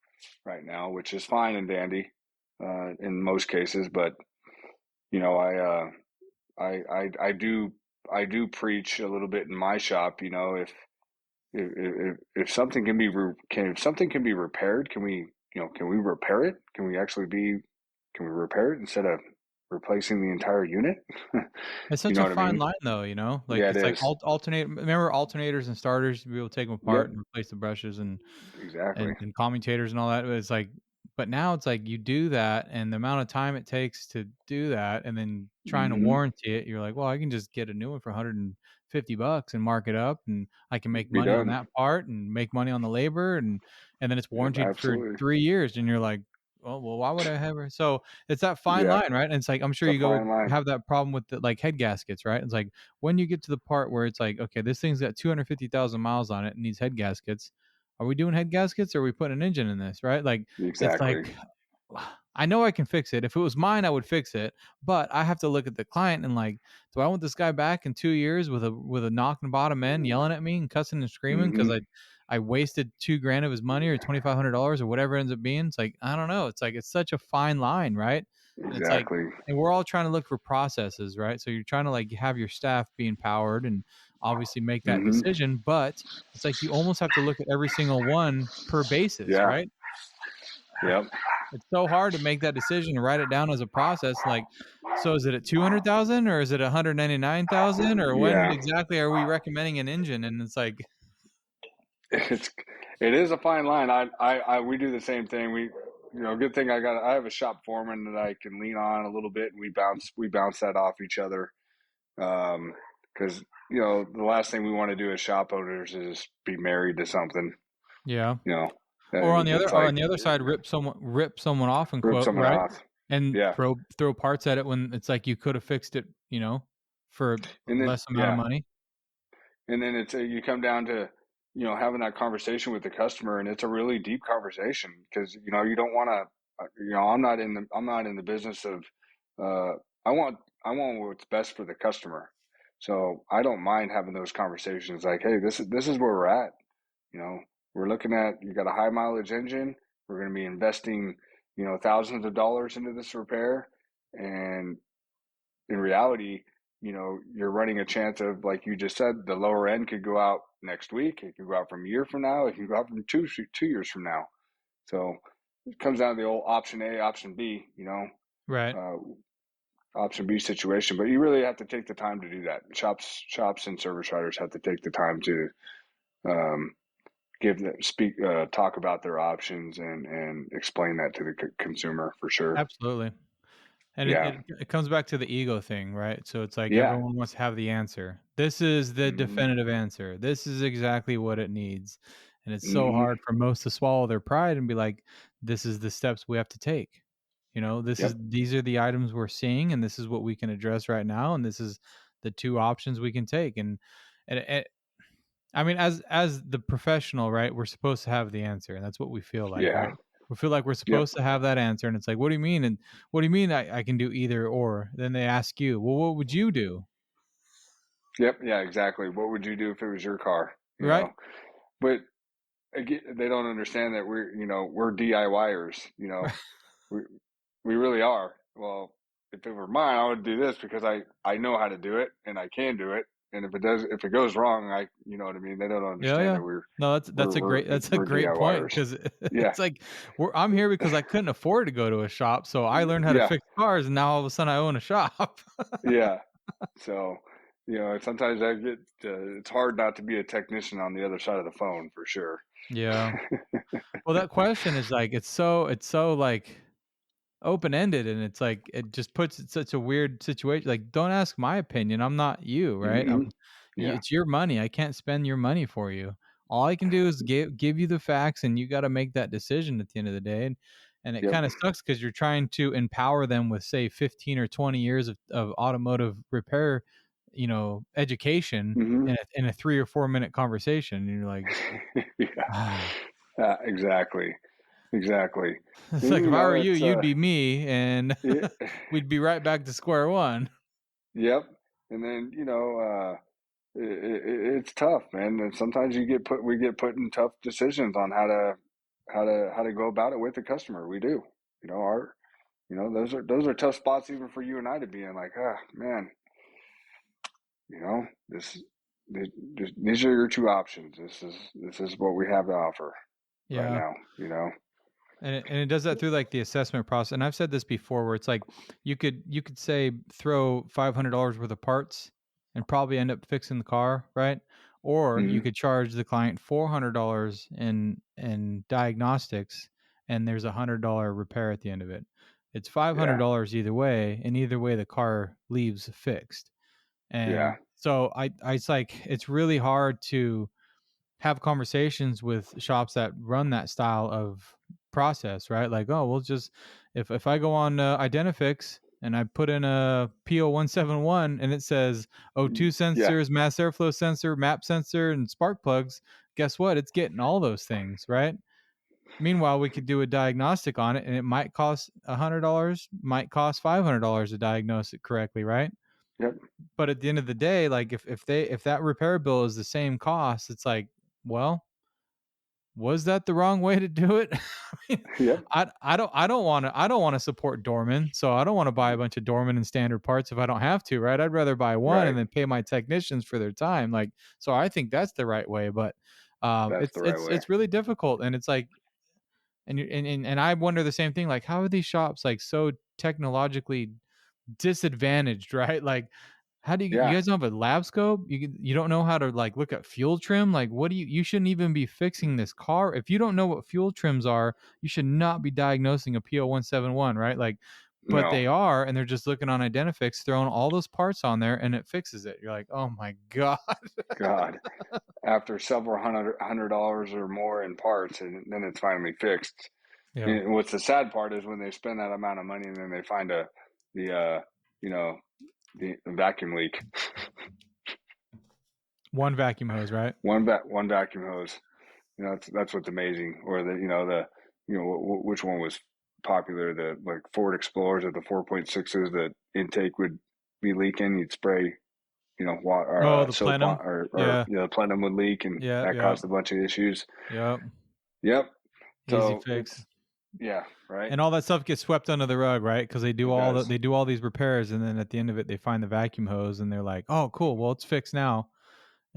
right now, which is fine and dandy in most cases. But you know, I do preach a little bit in my shop. If something can be if something can be repaired, can we repair it? Can we repair it instead of replacing the entire unit? It's You such know a what I fine mean? line though. Like Yeah, it it's like is. alternate. Remember alternators and starters? To be able to take them apart Yep, and replace the brushes and exactly. and commutators and all that. It's like, but now it's like you do that, and the amount of time it takes to do that, and then trying to Hmm. warranty it, you're like, well, I can just get a new one for $150 and mark it up, and I can make Be money on done. that part and make money on the labor, and then it's Yep, warranted for absolutely. 3 years, and you're like, well, why would I have her? So it's that fine Yeah, line, right? And it's like I'm sure it's a you go fine line. have that problem with the like head gaskets, right? It's like when you get to the part where it's like, okay, this thing's got 250,000 miles on it and needs head gaskets. Are we doing head gaskets or are we putting an engine in this, right? Like it's Exactly. like I know I can fix it. If it was mine, I would fix it. But I have to look at the client and like, do I want this guy back in 2 years with a knock and bottom end yelling at me and cussing and screaming because Hmm. I wasted $2,000 of his money or $2,500 or whatever it ends up being? It's like I don't know. It's like it's such a fine line, right? And it's like, Exactly. and we're all trying to look for processes, right? So you're trying to like have your staff be empowered and obviously make that Hmm. decision, but it's like you almost have to look at every single one per basis, Yeah. right? Yep. It's so hard to make that decision and write it down as a process. Like, so is it at 200,000 or is it 199,000 or when Yeah. exactly are we recommending an engine? And it's like, It's it is a fine line. We do the same thing. Good thing I have a shop foreman that I can lean on a little bit, and we bounce that off each other. Because the last thing we want to do as shop owners is be married to something. yeah. You know, Or it's like on the other side, rip someone off and rip quote, someone right? off. And Yeah, throw parts at it when it's like you could have fixed it, for and then less amount of yeah, money. and then it's you come down to having that conversation with the customer, and it's a really deep conversation because you don't want to. I'm not in the business of I want what's best for the customer. So I don't mind having those conversations like, hey, this is where we're at. You know, we're looking at, you got a high mileage engine. We're going to be investing, thousands of dollars into this repair. And in reality, you're running a chance of, like you just said, the lower end could go out next week. It could go out from a year from now. It can go out from 2 years from now. So it comes down to the old option A, option B, Right. option B situation. But you really have to take the time to do that. Shops and service writers have to take the time to um, talk about their options and explain that to the consumer for sure. Absolutely. And Yeah. it comes back to the ego thing, right? So it's like Yeah. everyone wants to have the answer. This is the Hmm. definitive answer. This is exactly what it needs. And it's so Hmm. hard for most to swallow their pride and be like, this is the steps we have to take. Yep. These are the items we're seeing, and this is what we can address right now, and this is the two options we can take. And I mean, as the professional, right? We're supposed to have the answer, and that's what we feel like, Yeah. right? We feel like we're Yep. supposed to have that answer, and it's like, what do you mean? And what do you mean I can do either or? Then they ask you, well, what would you do? Yep. Yeah. Exactly. What would you do if it was your car? Right? But again, they don't understand that we're DIYers. We we really are. Well, if it were mine, I would do this because I know how to do it and I can do it. And if it goes wrong, you know what I mean. They don't Yeah, understand yeah. that No, that's a great we're point DIYers. because Yeah, it's like I'm here because I couldn't afford to go to a shop, so I learned how to yeah, fix cars, and now all of a sudden I own a shop. yeah. So sometimes I get it's hard not to be a technician on the other side of the phone for sure. Yeah. Well, that question is like it's so like open-ended, and it's like it just puts it in such a weird situation. Like, don't ask my opinion, I'm not you, right? Hmm. Yeah. It's your money, I can't spend your money for you. All I can do is give you the facts, and you got to make that decision at the end of the day. And it Yep. kind of sucks because you're trying to empower them with, say, 15 or 20 years of automotive repair, education Hmm. in a 3 or 4 minute conversation, and you're like, Yeah. ah. Exactly. Exactly. It's And, like, if I were you, it's you'd be me, and it, we'd be right back to square one. yep. And then it's tough, man. And sometimes we get put in tough decisions on how to go about it with the customer. We do. Our those are tough spots even for you and I to be in. Like, man, you know this. These are your two options. This is what we have to offer right Yeah. now. And it does that through like the assessment process. And I've said this before where it's like you could say throw $500 worth of parts and probably end up fixing the car, right? Or you Hmm. could charge the client $400 in diagnostics, and there's $100 repair at the end of it. It's Yeah. $500 either way, and either way the car leaves fixed. Yeah. And so it's like it's really hard to have conversations with shops that run that style of process, right? Like, oh, we'll just if I go on Identifix and I put in a PO171 and it says O2 Yeah. sensors, mass airflow sensor, map sensor, and spark plugs, guess what? It's getting all those things, right? Meanwhile, we could do a diagnostic on it, and it might cost $100, might cost $500 to diagnose it correctly, right? Yep. But at the end of the day, like if that repair bill is the same cost, it's like, well, was that the wrong way to do it? I mean, Yep. I don't want to support Dorman, so I don't want to buy a bunch of Dorman and standard parts if I don't have to, right? I'd rather buy one and Right. then pay my technicians for their time. Like, so I think that's the right way, but That's it's the right it's way. it's really difficult, and it's like, and I wonder the same thing. Like, how are these shops like so technologically disadvantaged, right? Like, how do you Yeah. guys don't have a lab scope? You don't know how to like look at fuel trim? Like, what do you shouldn't even be fixing this car. If you don't know what fuel trims are, you should not be diagnosing a PO171, right? Like, but No. they are, and they're just looking on Identifix, throwing all those parts on there, and it fixes it. You're like, oh my God. God. After several hundred dollars or more in parts, and then it's finally fixed. Yeah. And what's the sad part is when they spend that amount of money and then they find the you know the vacuum leak, One vacuum hose, right? one vacuum hose. That's what's amazing. Or which one was popular. The like Ford Explorers or the 4.6s, the intake would be leaking. You'd spray, water, Oh, the soap on, plenum. or Yeah. the plenum would leak, and Yeah. that Yeah. caused a bunch of issues. Yep. Yep. Easy So fix. yeah, right. And all that stuff gets swept under the rug, right? Because It does. they do all these repairs, and then at the end of it, they find the vacuum hose, and they're like, "Oh, cool. Well, it's fixed now."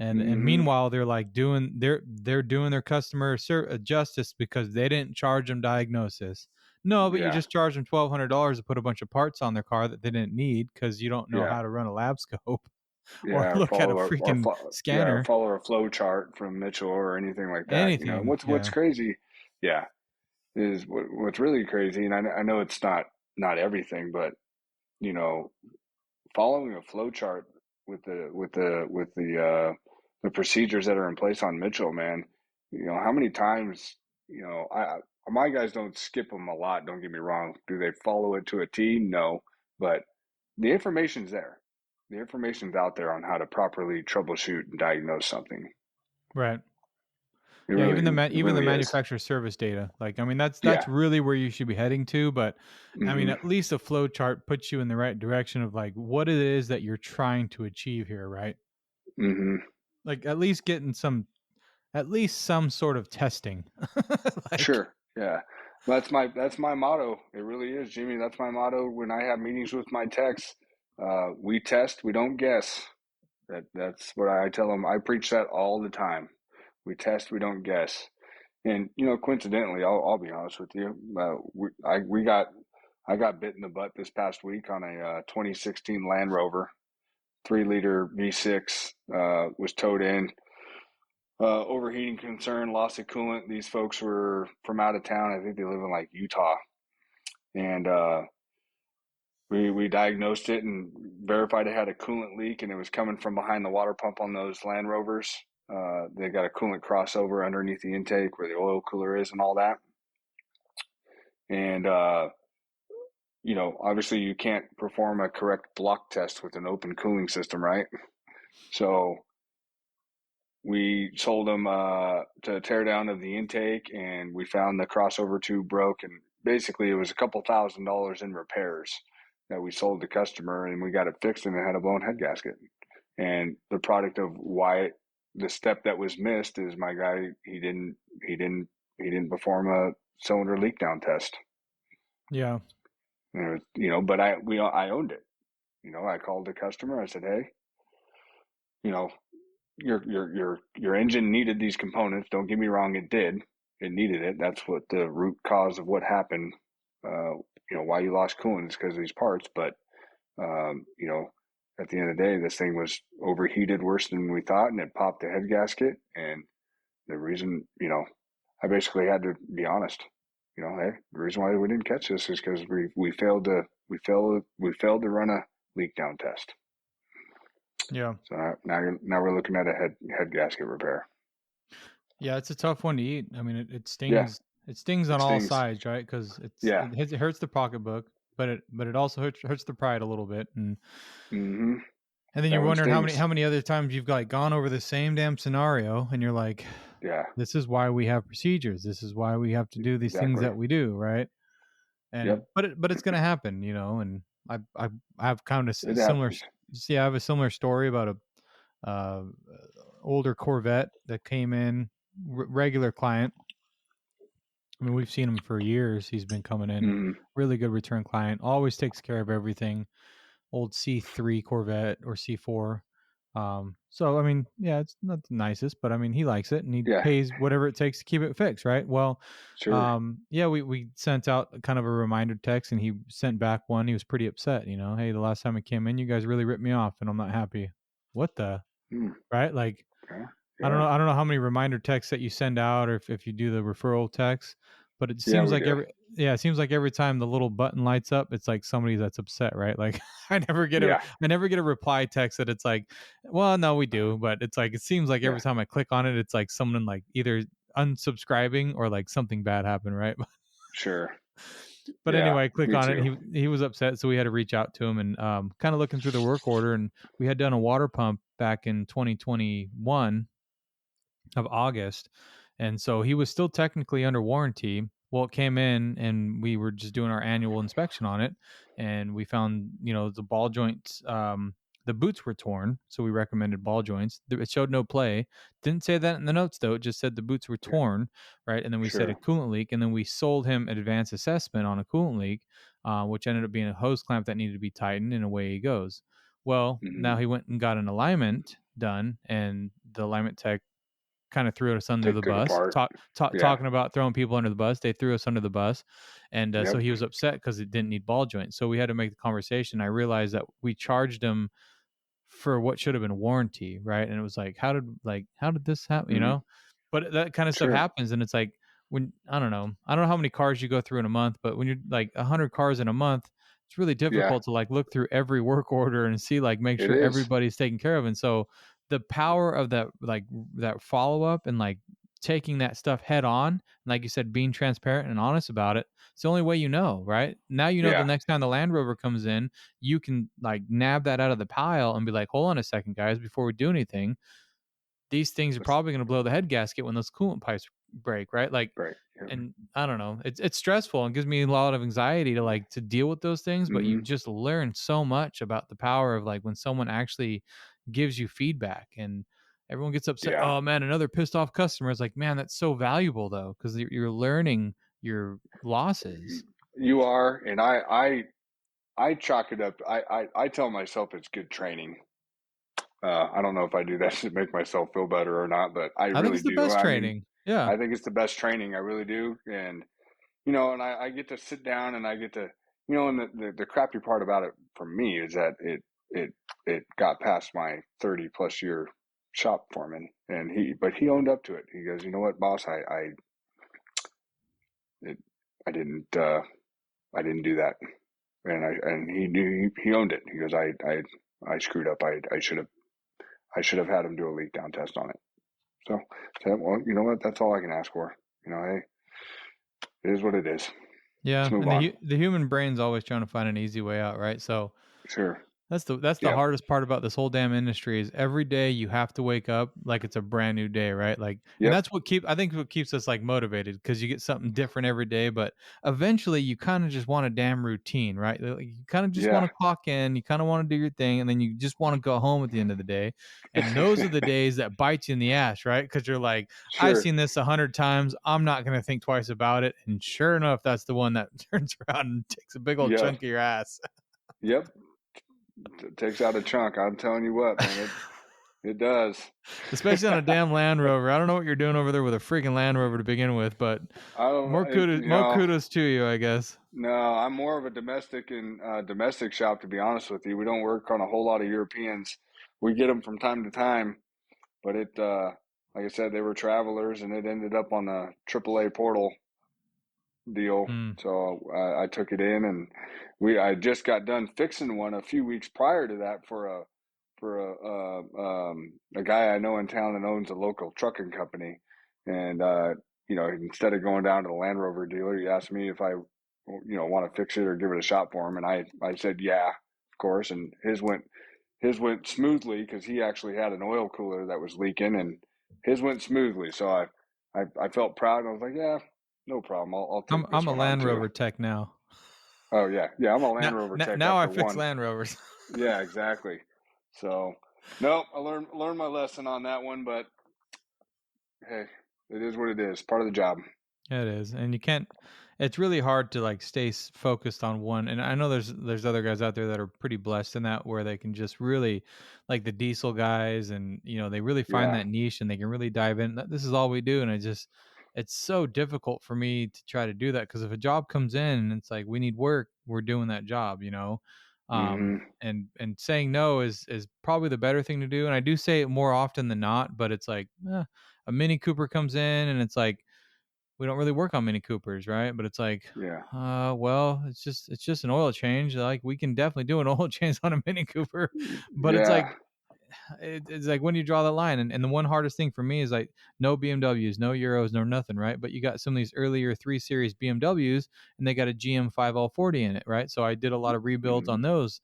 And Hmm. meanwhile, they're like they're doing their customer justice because they didn't charge them diagnosis. No, but you Yeah. just charged them $1,200 to put a bunch of parts on their car that they didn't need because you don't know Yeah. how to run a lab scope or Yeah, or look at a freaking or scanner. follow a flow chart from Mitchell or anything like that. Anything. What's Yeah. crazy, yeah, is what's really crazy, and I know it's not everything, but you know, following a flow chart with the procedures that are in place on Mitchell, man, how many times, I my guys don't skip them a lot. Don't get me wrong. Do they follow it to a T? No, but the information's there. The information's out there on how to properly troubleshoot and diagnose something. Right. It Yeah, really, it even the really is. manufacturer service data. Like, I mean, Yeah. that's really where you should be heading to. But I mean, Hmm. at least a flow chart puts you in the right direction of like what it is that you're trying to achieve here, right? Hmm. Like at least some sort of testing. Like, Sure. Yeah. That's my motto. It really is, Jimmy. That's my motto when I have meetings with my techs. We test, we don't guess. That's what I tell them. I preach that all the time. We test, we don't guess. And coincidentally, I'll be honest with you. I got bit in the butt this past week on a 2016 Land Rover, 3-liter V6. Was towed in. Overheating concern, loss of coolant. These folks were from out of town. I think they live in like Utah, and we diagnosed it and verified it had a coolant leak, and it was coming from behind the water pump on those Land Rovers. They got a coolant crossover underneath the intake where the oil cooler is and all that. And obviously you can't perform a correct block test with an open cooling system, right? So we told them to tear down of the intake, and we found the crossover tube broke, and basically it was a couple $1,000s in repairs that we sold the customer, and we got it fixed, and it had a blown head gasket. And the product of why the step that was missed is my guy he didn't perform a cylinder leak down test. yeah, And but I owned it. I called the customer. I said, hey, you know, your engine needed these components. Don't get me wrong, it did. It needed it. That's what the root cause of what happened. Why you lost coolant is because of these parts. But at the end of the day, this thing was overheated worse than we thought, and it popped the head gasket. And the reason, I basically had to be honest. Hey, the reason why we didn't catch this is because we failed to run a leak down test. yeah, So now we're looking at a head gasket repair. yeah. It's a tough one to eat. I mean, it Yeah, stings. It stings on it all stings. sides, right? Because Yeah. it hurts the pocketbook, but it also hurts the pride a little bit, Hmm. and then That you're one wondering stings. how many other times you've like gone over the same damn scenario, and you're like, Yeah, this is why we have procedures. This is why we have to do these things exactly. that we do, right? And Yep, but it's gonna happen, and I have kind of it similar. happens. See, I have a similar story about a older Corvette that came in, regular client. I mean, we've seen him for years. He's been coming in, Hmm. really good return client. Always takes care of everything. Old C3 Corvette or C4. So I mean, yeah, it's not the nicest, but I mean, he likes it and he Yeah, pays whatever it takes to keep it fixed, right? Well, sure. yeah, we sent out kind of a reminder text, and he sent back one. He was pretty upset, hey, the last time I came in, you guys really ripped me off, and I'm not happy. What the Mm, right? Like, okay. Yeah, I don't know how many reminder texts that you send out, or if you do the referral text, but it yeah, seems we like do. it seems like every time the little button lights up, it's like somebody that's upset, right? Like, Yeah, I never get a reply text that it's like, well, no, we do, but it's like it seems like yeah, every time I click on it, it's like someone like either unsubscribing or like something bad happened, right? sure. But Yeah, anyway, I click me on it. too. He was upset, so we had to reach out to him and kind of looking through the work order, and we had done a water pump back in 2021 of August, and so he was still technically under warranty. Well, it came in and we were just doing our annual inspection on it, and we found, the ball joints, the boots were torn, so we recommended ball joints. It showed no play. Didn't say that in the notes though. It just said the boots were Yeah, torn, right? And then we said a sure. coolant leak, and then we sold him advanced assessment on a coolant leak, which ended up being a hose clamp that needed to be tightened, and away he goes. Well, now Hmm. he went and got an alignment done, and the alignment tech kind of threw us under the Take it bus. apart. Yeah. Talking about throwing people under the bus, they threw us under the bus, and so Yep. he was upset because it didn't need ball joints. So we had to make the conversation. I realized that we charged him for what should have been warranty, right? And it was like, how did this happen? Hmm. But that kind of stuff Sure. happens, and it's like when I don't know how many cars you go through in a month, but when you're like 100 cars in a month, it's really Yeah, difficult to like look through every work order and see like make it sure is. everybody's taken care of. And so the power of that that follow up and like taking that stuff head on, and like you said, being transparent and honest about it. It's the only way right? Now the Yeah. next time the Land Rover comes in, you can like nab that out of the pile and be like, hold on a second, guys, before we do anything, these things are That's probably going to blow the head gasket when those coolant pipes break, right? Like, right. Yep. and I don't know, it's stressful and gives me a lot of anxiety to like to deal with those things, but you Hmm. just learn so much about the power of like when someone actually gives you feedback. And everyone gets upset, Yeah. oh man, another pissed off customer. It's like, man, that's so valuable though, because you're learning your losses. You are, and I chalk it up. I tell myself it's good training. I don't know if I do that to make myself feel better or not, but I I think really it's the do. best I mean, training. Yeah. I think it's the best training. I really do. And, and I get to sit down and I get to, and the crappy part about it for me is that it got past my 30 plus year shop foreman, and but he owned up to it. He goes, you know what, boss, it, I didn't, I didn't do that. And he knew, he owned it. He goes, I screwed up. I should have had him do a leak down test on it. So, well, you know what? That's all I can ask for. Hey, it is what it is. Let's Yeah, move and on. the human brain's always trying to find an easy way out, right? So Sure. that's the Yep. hardest part about this whole damn industry is every day you have to wake up like it's a brand new day, right? Like, and Yep. that's I think what keeps us like motivated because you get something different every day. But eventually, you kind of just want a damn routine, right? Like, you kind of just want Yeah. to clock in, you kind of want to do your thing, and then you just want to go home at the end of the day. And those are the days that bite you in the ass, right? Because you're like, I've Sure. seen this 100 times. I'm not going to think twice about it. And sure enough, that's the one that turns around and takes a big old Yeah. chunk of your ass. Yep. It takes out a chunk. I'm telling you what, man. It does. Especially on a damn Land Rover. I don't know what you're doing over there with a freaking Land Rover to begin with, but I don't. more kudos to you, I guess. No, I'm more of a domestic shop, to be honest with you. We don't work on a whole lot of Europeans. We get them from time to time, but like I said, they were travelers, and it ended up on the AAA portal deal. Mm. So I took it in, and I just got done fixing one a few weeks prior to that for a guy I know in town that owns a local trucking company, and instead of going down to the Land Rover dealer, he asked me if I want to fix it or give it a shot for him, and I said yeah, of course, and his went smoothly because he actually had an oil cooler that was leaking, and his went smoothly. So I felt proud, and I was like, yeah, no problem. I'll take I'm this a one on Land too. Rover tech now. Oh yeah, yeah. I'm a Land Rover tech Now I after fix one. Land Rovers. Yeah, exactly. So, nope. I learned my lesson on that one, but hey, it is what it is. Part of the job. It is, and you can't. It's really hard to like stay focused on one. And I know there's other guys out there that are pretty blessed in that, where they can just really, like the diesel guys, and they really find Yeah. that niche and they can really dive in. This is all we do, and it's so difficult for me to try to do that because if a job comes in and it's like we need work, we're doing that job. Hmm. And saying no is probably the better thing to do. And I do say it more often than not, but it's like a Mini Cooper comes in and it's like we don't really work on Mini Coopers, right? But it's like, Yeah. well, it's just an oil change. Like we can definitely do an oil change on a Mini Cooper, but it's like Yeah. it's like when you draw the line, and the one hardest thing for me is like no BMWs, no Euros, no nothing, right? But you got some of these earlier 3 Series BMWs, and they got a GM 5040 in it, right? So I did a lot of rebuilds on Hmm. those.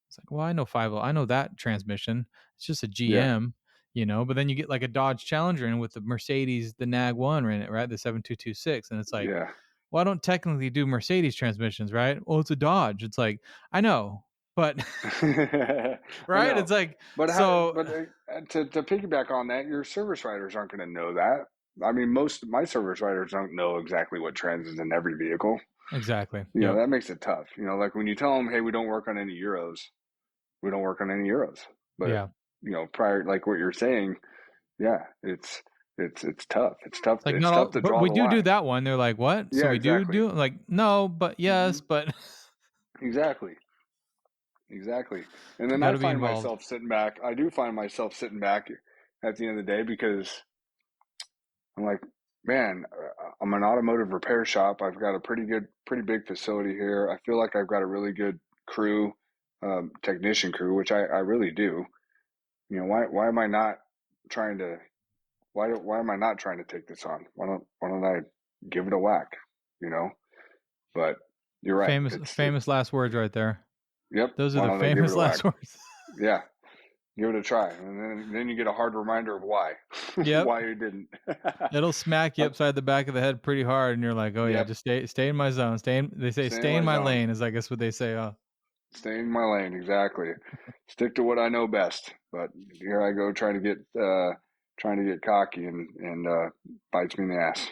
It's like, well, I know 50, I know that transmission. It's just a Yeah. GM. But then you get like a Dodge Challenger in with the Mercedes, the Nag one in it, right? The 7226, and it's like, Yeah. well, I don't technically do Mercedes transmissions, right? Well, it's a Dodge. It's like, I know, but I right? know, It's like, but so to piggyback on that, your service writers aren't going to know that. I mean, most of my service writers don't know exactly what trends is in every vehicle. exactly. You know, Yep. that makes it tough. You know, like when you tell them, "Hey, we don't work on any Euros," we don't work on any Euros. But Yeah. prior, like what you're saying, yeah, it's tough. It's tough. Like It's not all, tough to but draw we the do line. that one. They're like, what? So Yeah, we exactly. do? Like, no, but yes, Hmm. but Exactly. Exactly. And then got I to be find involved. myself sitting back. I do find myself sitting back at the end of the day because I'm like, man, I'm an automotive repair shop. I've got a pretty big facility here. I feel like I've got a really good crew, technician crew, which I really do. You know, why am I not trying to why am I not trying to take this on? Why don't I give it a whack? You know, but you're right. It's Famous last words right there. yep. Those are Why the don't I give it famous a whack? last words. Yeah, give it a try, and then you get a hard reminder of why Yep. why you didn't. It'll smack you upside the back of the head pretty hard, and you're like, oh yeah, Yep, just stay in my zone. They say stay in stay in my my zone, lane is I guess what they say. stay in my lane. Exactly. Stick to what I know best. But here I go trying to get cocky and bites me in the ass.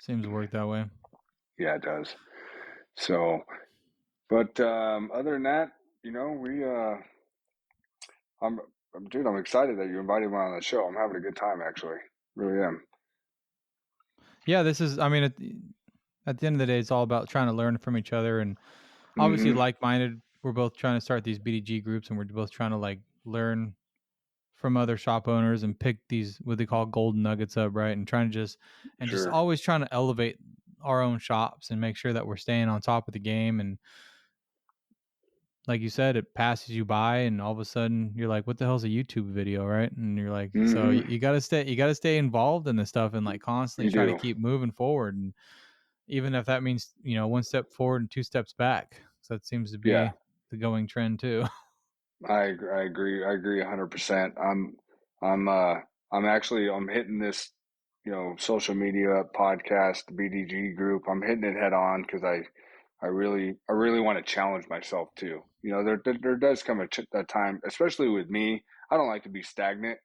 Seems to work that way. Yeah, it does. So, but other than that, we I'm dude, I'm excited that you invited me on the show. I'm having a good time actually. Really am. Yeah, this is. I mean, at the end of the day, it's all about trying to learn from each other, and obviously, Mm-hmm. like-minded. We're both trying to start these BDG groups, and we're both trying to like learn from other shop owners and pick these what they call golden nuggets up, right? And just Sure. always trying to elevate our own shops and make sure that we're staying on top of the game. And like you said, it passes you by, and all of a sudden you're like, "What the hell's a YouTube video?" Right? And you're like, "So Mm-hmm. you got to stay involved in this stuff and like constantly You try to do. keep moving forward, and even if that means one step forward and two steps back." So that seems to Yeah. be the going trend too. I agree. I agree 100%. I'm uh I'm hitting this, social media podcast BDG group. I'm hitting it head on because I really want to challenge myself too. There does come a time, especially with me. I don't like to be stagnant.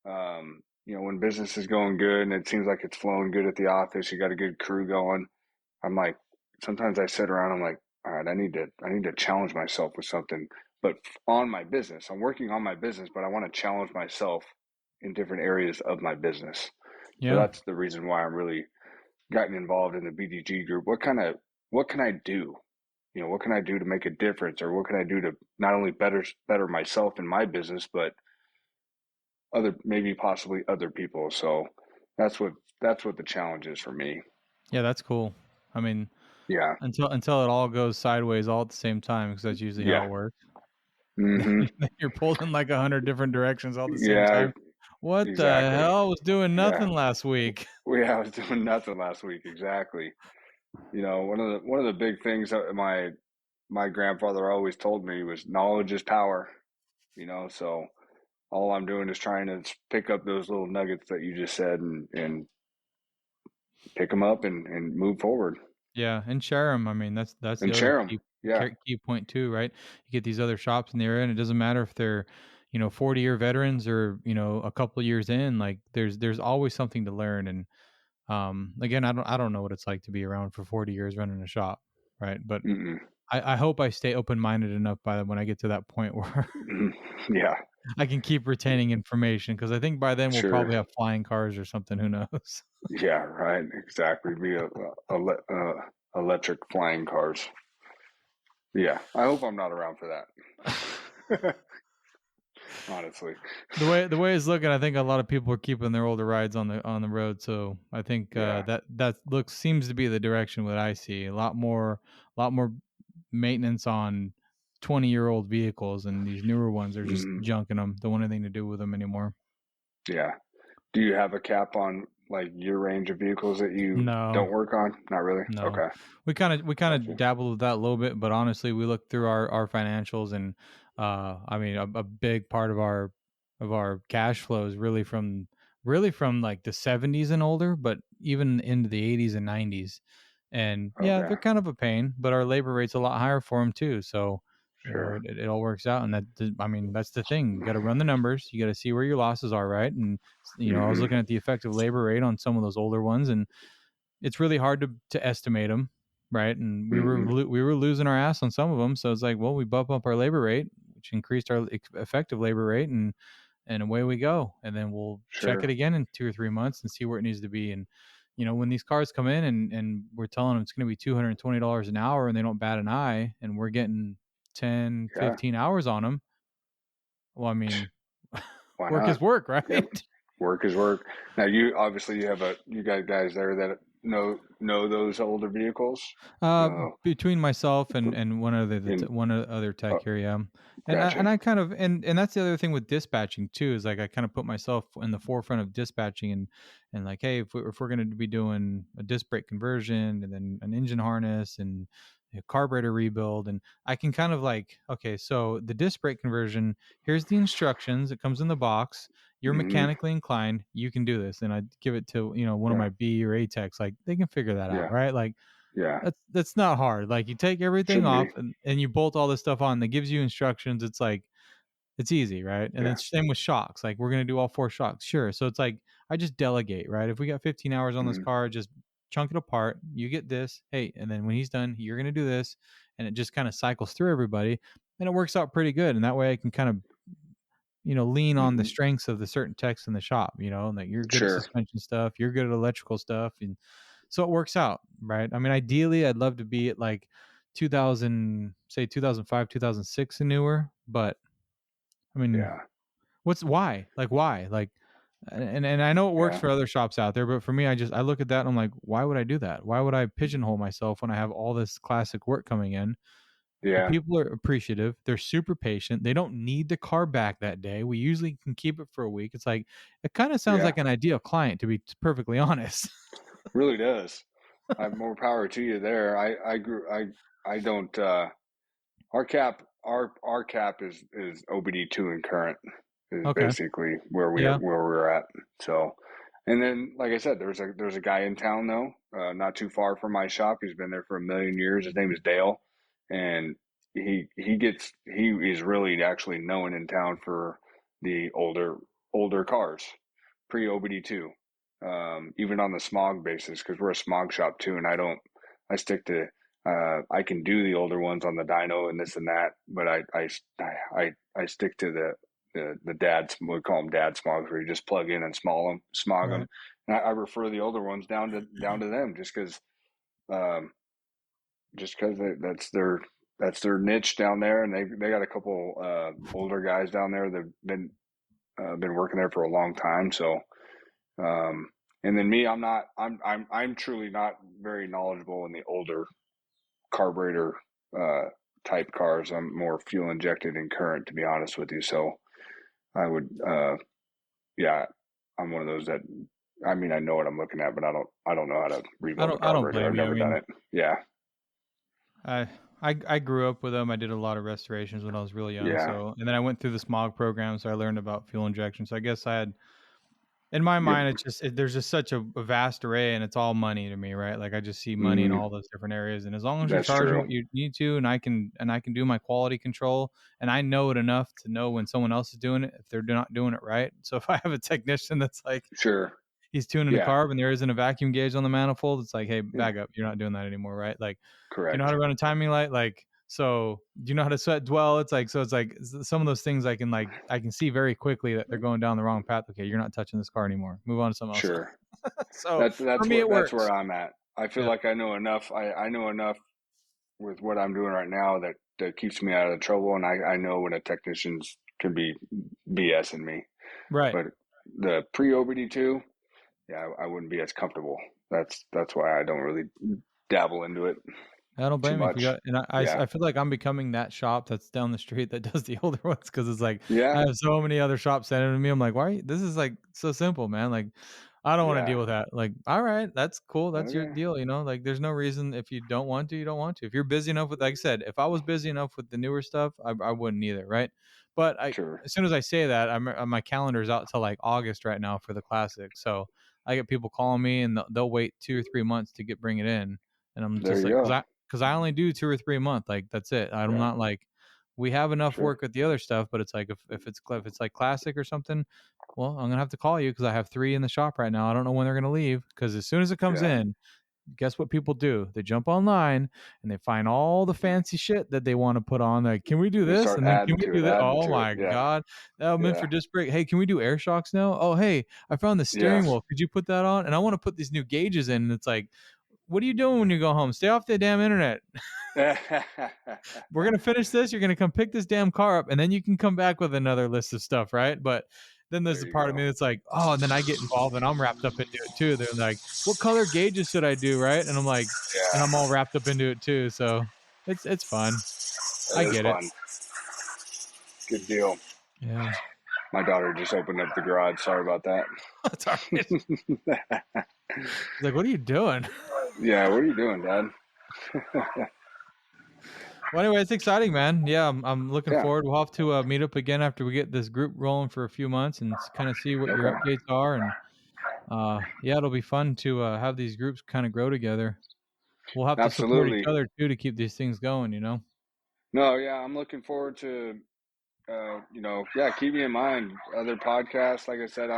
When business is going good and it seems like it's flowing good at the office, you got a good crew going. I'm like, sometimes I sit around. I'm like, all right, I need to challenge myself with something, but on my business. I'm working on my business, but I want to challenge myself in different areas of my business. So Yeah. that's the reason why I'm really gotten involved in the BDG group. What can I do? What can I do to make a difference, or what can I do to not only better myself in my business, but maybe possibly other people. So that's what that's what the challenge is for me. Yeah, that's cool. I mean, Yeah. until it all goes sideways all at the same time, because that's usually how Yeah. it works. Mm-hmm. Then you're pulled in like 100 different directions all at the same Yeah, time. What the exactly. hell? I was doing Yeah. nothing last week. I was doing nothing last week. Exactly. One of the big things that my grandfather always told me was knowledge is power. So all I'm doing is trying to pick up those little nuggets that you just said and pick them up and move forward Yeah, and share them. I mean, that's the and other share them. Yeah. key point too, right? You get these other shops in the area, and it doesn't matter if they're 40-year veterans or a couple of years in. Like there's always something to learn. And again, I don't know what it's like to be around for 40 years running a shop, right? But Mm-mm. I hope I stay open minded enough by when I get to that point where Yeah. I can keep retaining information, because I think by then we'll Sure. probably have flying cars or something. Who knows? Yeah. Right. Exactly. Be electric flying cars. Yeah. I hope I'm not around for that. Honestly. The way it's looking, I think a lot of people are keeping their older rides on the road. So I think Yeah. that looks seems to be the direction that I see. A lot more maintenance on 20-year-old vehicles, and these newer ones are just Hmm. junking them. Don't want anything to do with them anymore. Yeah. Do you have a cap on like your range of vehicles that you No, don't work on? Not really. no. Okay. We kind Gotcha. of dabbled with that a little bit, but honestly, we looked through our financials, and I mean, a big part of our cash flow is really from like the 70s and older, but even into the 80s and 90s. And yeah, Okay. they're kind of a pain, but our labor rate's a lot higher for them too. So, Sure. it all works out. And I mean, that's the thing. You got to run the numbers. You got to see where your losses are, right? And I was Hmm. looking at the effective labor rate on some of those older ones, and it's really hard to estimate them, right? And Hmm. we were losing our ass on some of them, so it's like, well, we bump up our labor rate, which increased our effective labor rate, and away we go. And then we'll check it Sure. again in 2 or 3 months and see where it needs to be. And when these cars come in and we're telling them it's going to be $220 an hour, and they don't bat an eye, and we're getting 10, Yeah. 15 hours on them. Well, I mean, Why work is not? work, right? Yep. Work is work. Now you obviously you got guys there that know those older vehicles. Uh, No. Between myself and In one other tech here, yeah. Gotcha. I kind of and that's the other thing with dispatching too, is like I kind of put myself in the forefront of dispatching, and like, hey, if we're going to be doing a disc brake conversion and then an engine harness and a carburetor rebuild, and I can kind of like, okay, so the disc brake conversion, here's the instructions. It comes in the box. You're Hmm. mechanically inclined. You can do this, and I give it to one of Yeah. my B or A techs. Like, they can figure that out, Yeah. right? Like, Yeah. that's not hard. Like, you take everything Shouldn't be. off and you bolt all this stuff on. That gives you instructions. It's like, it's easy, right? And then Yeah. same with shocks. Like, we're gonna do all 4 shocks, sure. So it's like, I just delegate, right? If we got 15 hours on this Hmm. car, just chunk it apart. You get this, hey, and then when he's done, you're gonna do this, and it just kind of cycles through everybody, and it works out pretty good. And that way, I can kind of lean on the Hmm. strengths of the certain techs in the shop. And like, you're good at Sure. suspension stuff, you're good at electrical stuff, and so it works out, right? I mean, ideally, I'd love to be at like 2005, 2006 and newer, but I mean, Yeah. why? Like, and I know it works Yeah. for other shops out there, but for me, I look at that and I'm like, why would I do that? Why would I pigeonhole myself when I have all this classic work coming in? The Yeah. people are appreciative. They're super patient. They don't need the car back that day. We usually can keep it for a week. It's like, it kind of sounds Yeah. like an ideal client, to be perfectly honest. Really does. I have more power to you there. I grew. I don't. Our cap is OBD2 and current is Okay. basically Yeah. where we're at. So, and then like I said, there's a guy in town though, not too far from my shop. He's been there for a million years. His name is Dale, and he is really actually known in town for the older cars, pre OBD2, even on the smog basis because we're a smog shop too, and I stick to I can do the older ones on the dyno and this and that, but I stick to the dads, we call them dad smogs, where you just plug in and smog them. Right. And I refer the older ones down to them um, just because that's their niche down there, and they got a couple older guys down there that've been working there for a long time. So, and then me, I'm truly not very knowledgeable in the older carburetor uh, type cars. I'm more fuel injected and current, to be honest with you. So I would, yeah, I'm one of those that, I mean, I know what I'm looking at, but I don't know how to rebuild a I don't carburetor. blame I've you. I never done mean, it. Yeah, I I grew up with them. I did a lot of restorations when I was really young. yeah, So, and then I went through the smog program, so I learned about fuel injection. So I guess I had, in my yep, mind, there's just such a vast array, and it's all money to me, right? Like, I just see money in mm, all those different areas, and as long as you're that's charging true. what you need to, and I can do my quality control, and I know it enough to know when someone else is doing it if they're not doing it right. So if I have a technician that's like, Sure, he's tuning a yeah, carb and there isn't a vacuum gauge on the manifold, it's like, hey, yeah, back up, you're not doing that anymore, right? Like, do you know how correct. to run a timing light? Like, so do you know how to sweat dwell? It's like, so it's like some of those things I can see very quickly that they're going down the wrong path. Okay, you're not touching this car anymore. Move on to something else. Sure, So for me, it that's where works. I'm at. I feel Yeah. like I know enough. I know enough with what I'm doing right now that keeps me out of trouble, and I know when a technician's can be BSing me. Right. But the pre OBD2, yeah, I wouldn't be as comfortable. That's why I don't really dabble into it I don't too blame you if you much. got, and Yeah, I feel like I'm becoming that shop that's down the street that does the older ones, because it's like I yeah, have so many other shops sending to me. I'm like, why? This is like so simple, man. Like, I don't want to yeah. deal with that. Like, all right, that's cool. That's your Okay, deal. Like, there's no reason if you don't want to, you don't want to. If you're busy enough with, like I said, if I was busy enough with the newer stuff, I wouldn't either, right? But sure. as soon as I say that, my calendar's out till like August right now for the classic. So I get people calling me, and they'll wait 2 or 3 months to bring it in. And I'm There just you like, go. because I only do 2 or 3 a month. Like, that's it. I'm Yeah. not like, we have enough Sure. work with the other stuff, but it's like, if it's like classic or something, well, I'm gonna have to call you because I have 3 in the shop right now. I don't know when they're gonna leave, because as soon as it comes Yeah. in, guess what people do? They jump online and they find all the fancy shit that they want to put on. Like, can we do They this? start And then can adding we to do it, that? adding Oh to it. my Yeah. God. I'm in Yeah. for disc brake. Hey, can we do air shocks now? Oh, hey, I found the Yeah. steering wheel. Could you put that on? And I want to put these new gauges in. And it's like, what are you doing when you go home? Stay off the damn internet. We're going to finish this. You're going to come pick this damn car up, and then you can come back with another list of stuff, right? But then there's There a you part of go. me that's like, oh, and then I get involved and I'm wrapped up into it too. They're like, what color gauges should I do, right? And I'm like, and Yeah. I'm all wrapped up into it too. So it's fun. I That is get it. fun. Good deal. Yeah. My daughter just opened up the garage. Sorry about that. That's all right. Like, what are you doing? Yeah. What are you doing, Dad? Well, anyway, it's exciting, man. Yeah, I'm looking Yeah. forward. We'll have to meet up again after we get this group rolling for a few months and kind of see what your Okay. updates are. And yeah, it'll be fun to have these groups kind of grow together. We'll have to support each Absolutely. other too to keep these things going, you know? No. Yeah. I'm looking forward to. Yeah. Keep me in mind. Other podcasts. Like I said,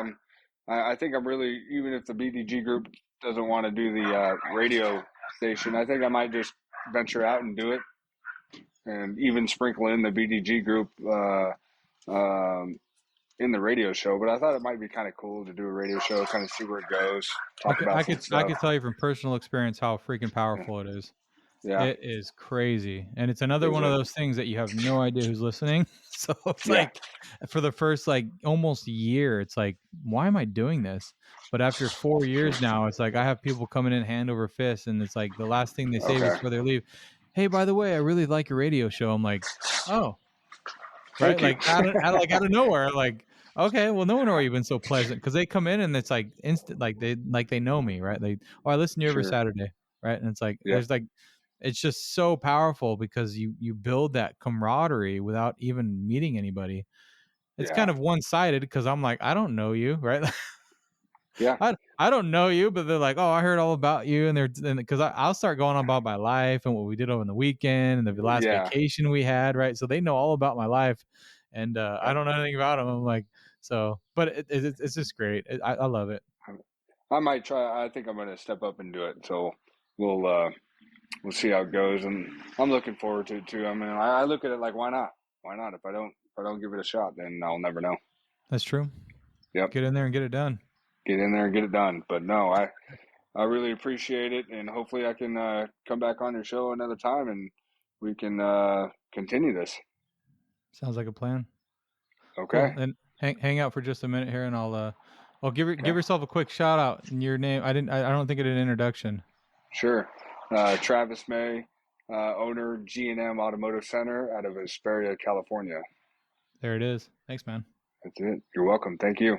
I think I'm really, even if the BDG group doesn't want to do the radio station, I think I might just venture out and do it, and even sprinkle in the BDG group in the radio show. But I thought it might be kind of cool to do a radio show, kind of see where it goes, talk about some I stuff. could tell you from personal experience how freaking powerful it is. Yeah. It is crazy. And it's another Is one of it? those things that you have no idea who's listening. So it's Yeah. like for the first like almost year, it's like, why am I doing this? But after 4 years now, it's like I have people coming in hand over fist, and it's like the last thing they say Okay. before they leave, hey, by the way, I really like your radio show. I'm like, oh, right? Thank you. Like out of nowhere, like, okay, well, no wonder why you've been so pleasant, because they come in and it's like instant, like they know me, right? They, oh, I listen to you every Sure. Saturday, right? And it's like Yep. there's like, it's just so powerful because you build that camaraderie without even meeting anybody. It's kind Yeah. of one sided because I'm like, I don't know you, right? Yeah. I don't know you, but they're like, oh, I heard all about you, and because I'll start going on about my life and what we did over the weekend and the last Yeah. vacation we had, right? So they know all about my life, and I Yep. don't know anything about them. I'm like, so, but it's just great. I love it. I might try. I think I'm going to step up and do it. So we'll see how it goes, and I'm looking forward to it too. I mean, I look at it like, why not? Why not? If I don't give it a shot, then I'll never know. That's true. Yep. Get in there and get it done. Get in there and get it done. But no, I really appreciate it, and hopefully I can come back on your show another time, and we can continue this. Sounds like a plan. Cool. Okay. Then hang out for just a minute here, and I'll give Okay. yourself a quick shout out in your name. I don't think it did an introduction. Sure. Travis May, owner G&M Automotive Center out of Hesperia, California. There it is. Thanks, man. That's it. You're welcome. Thank you.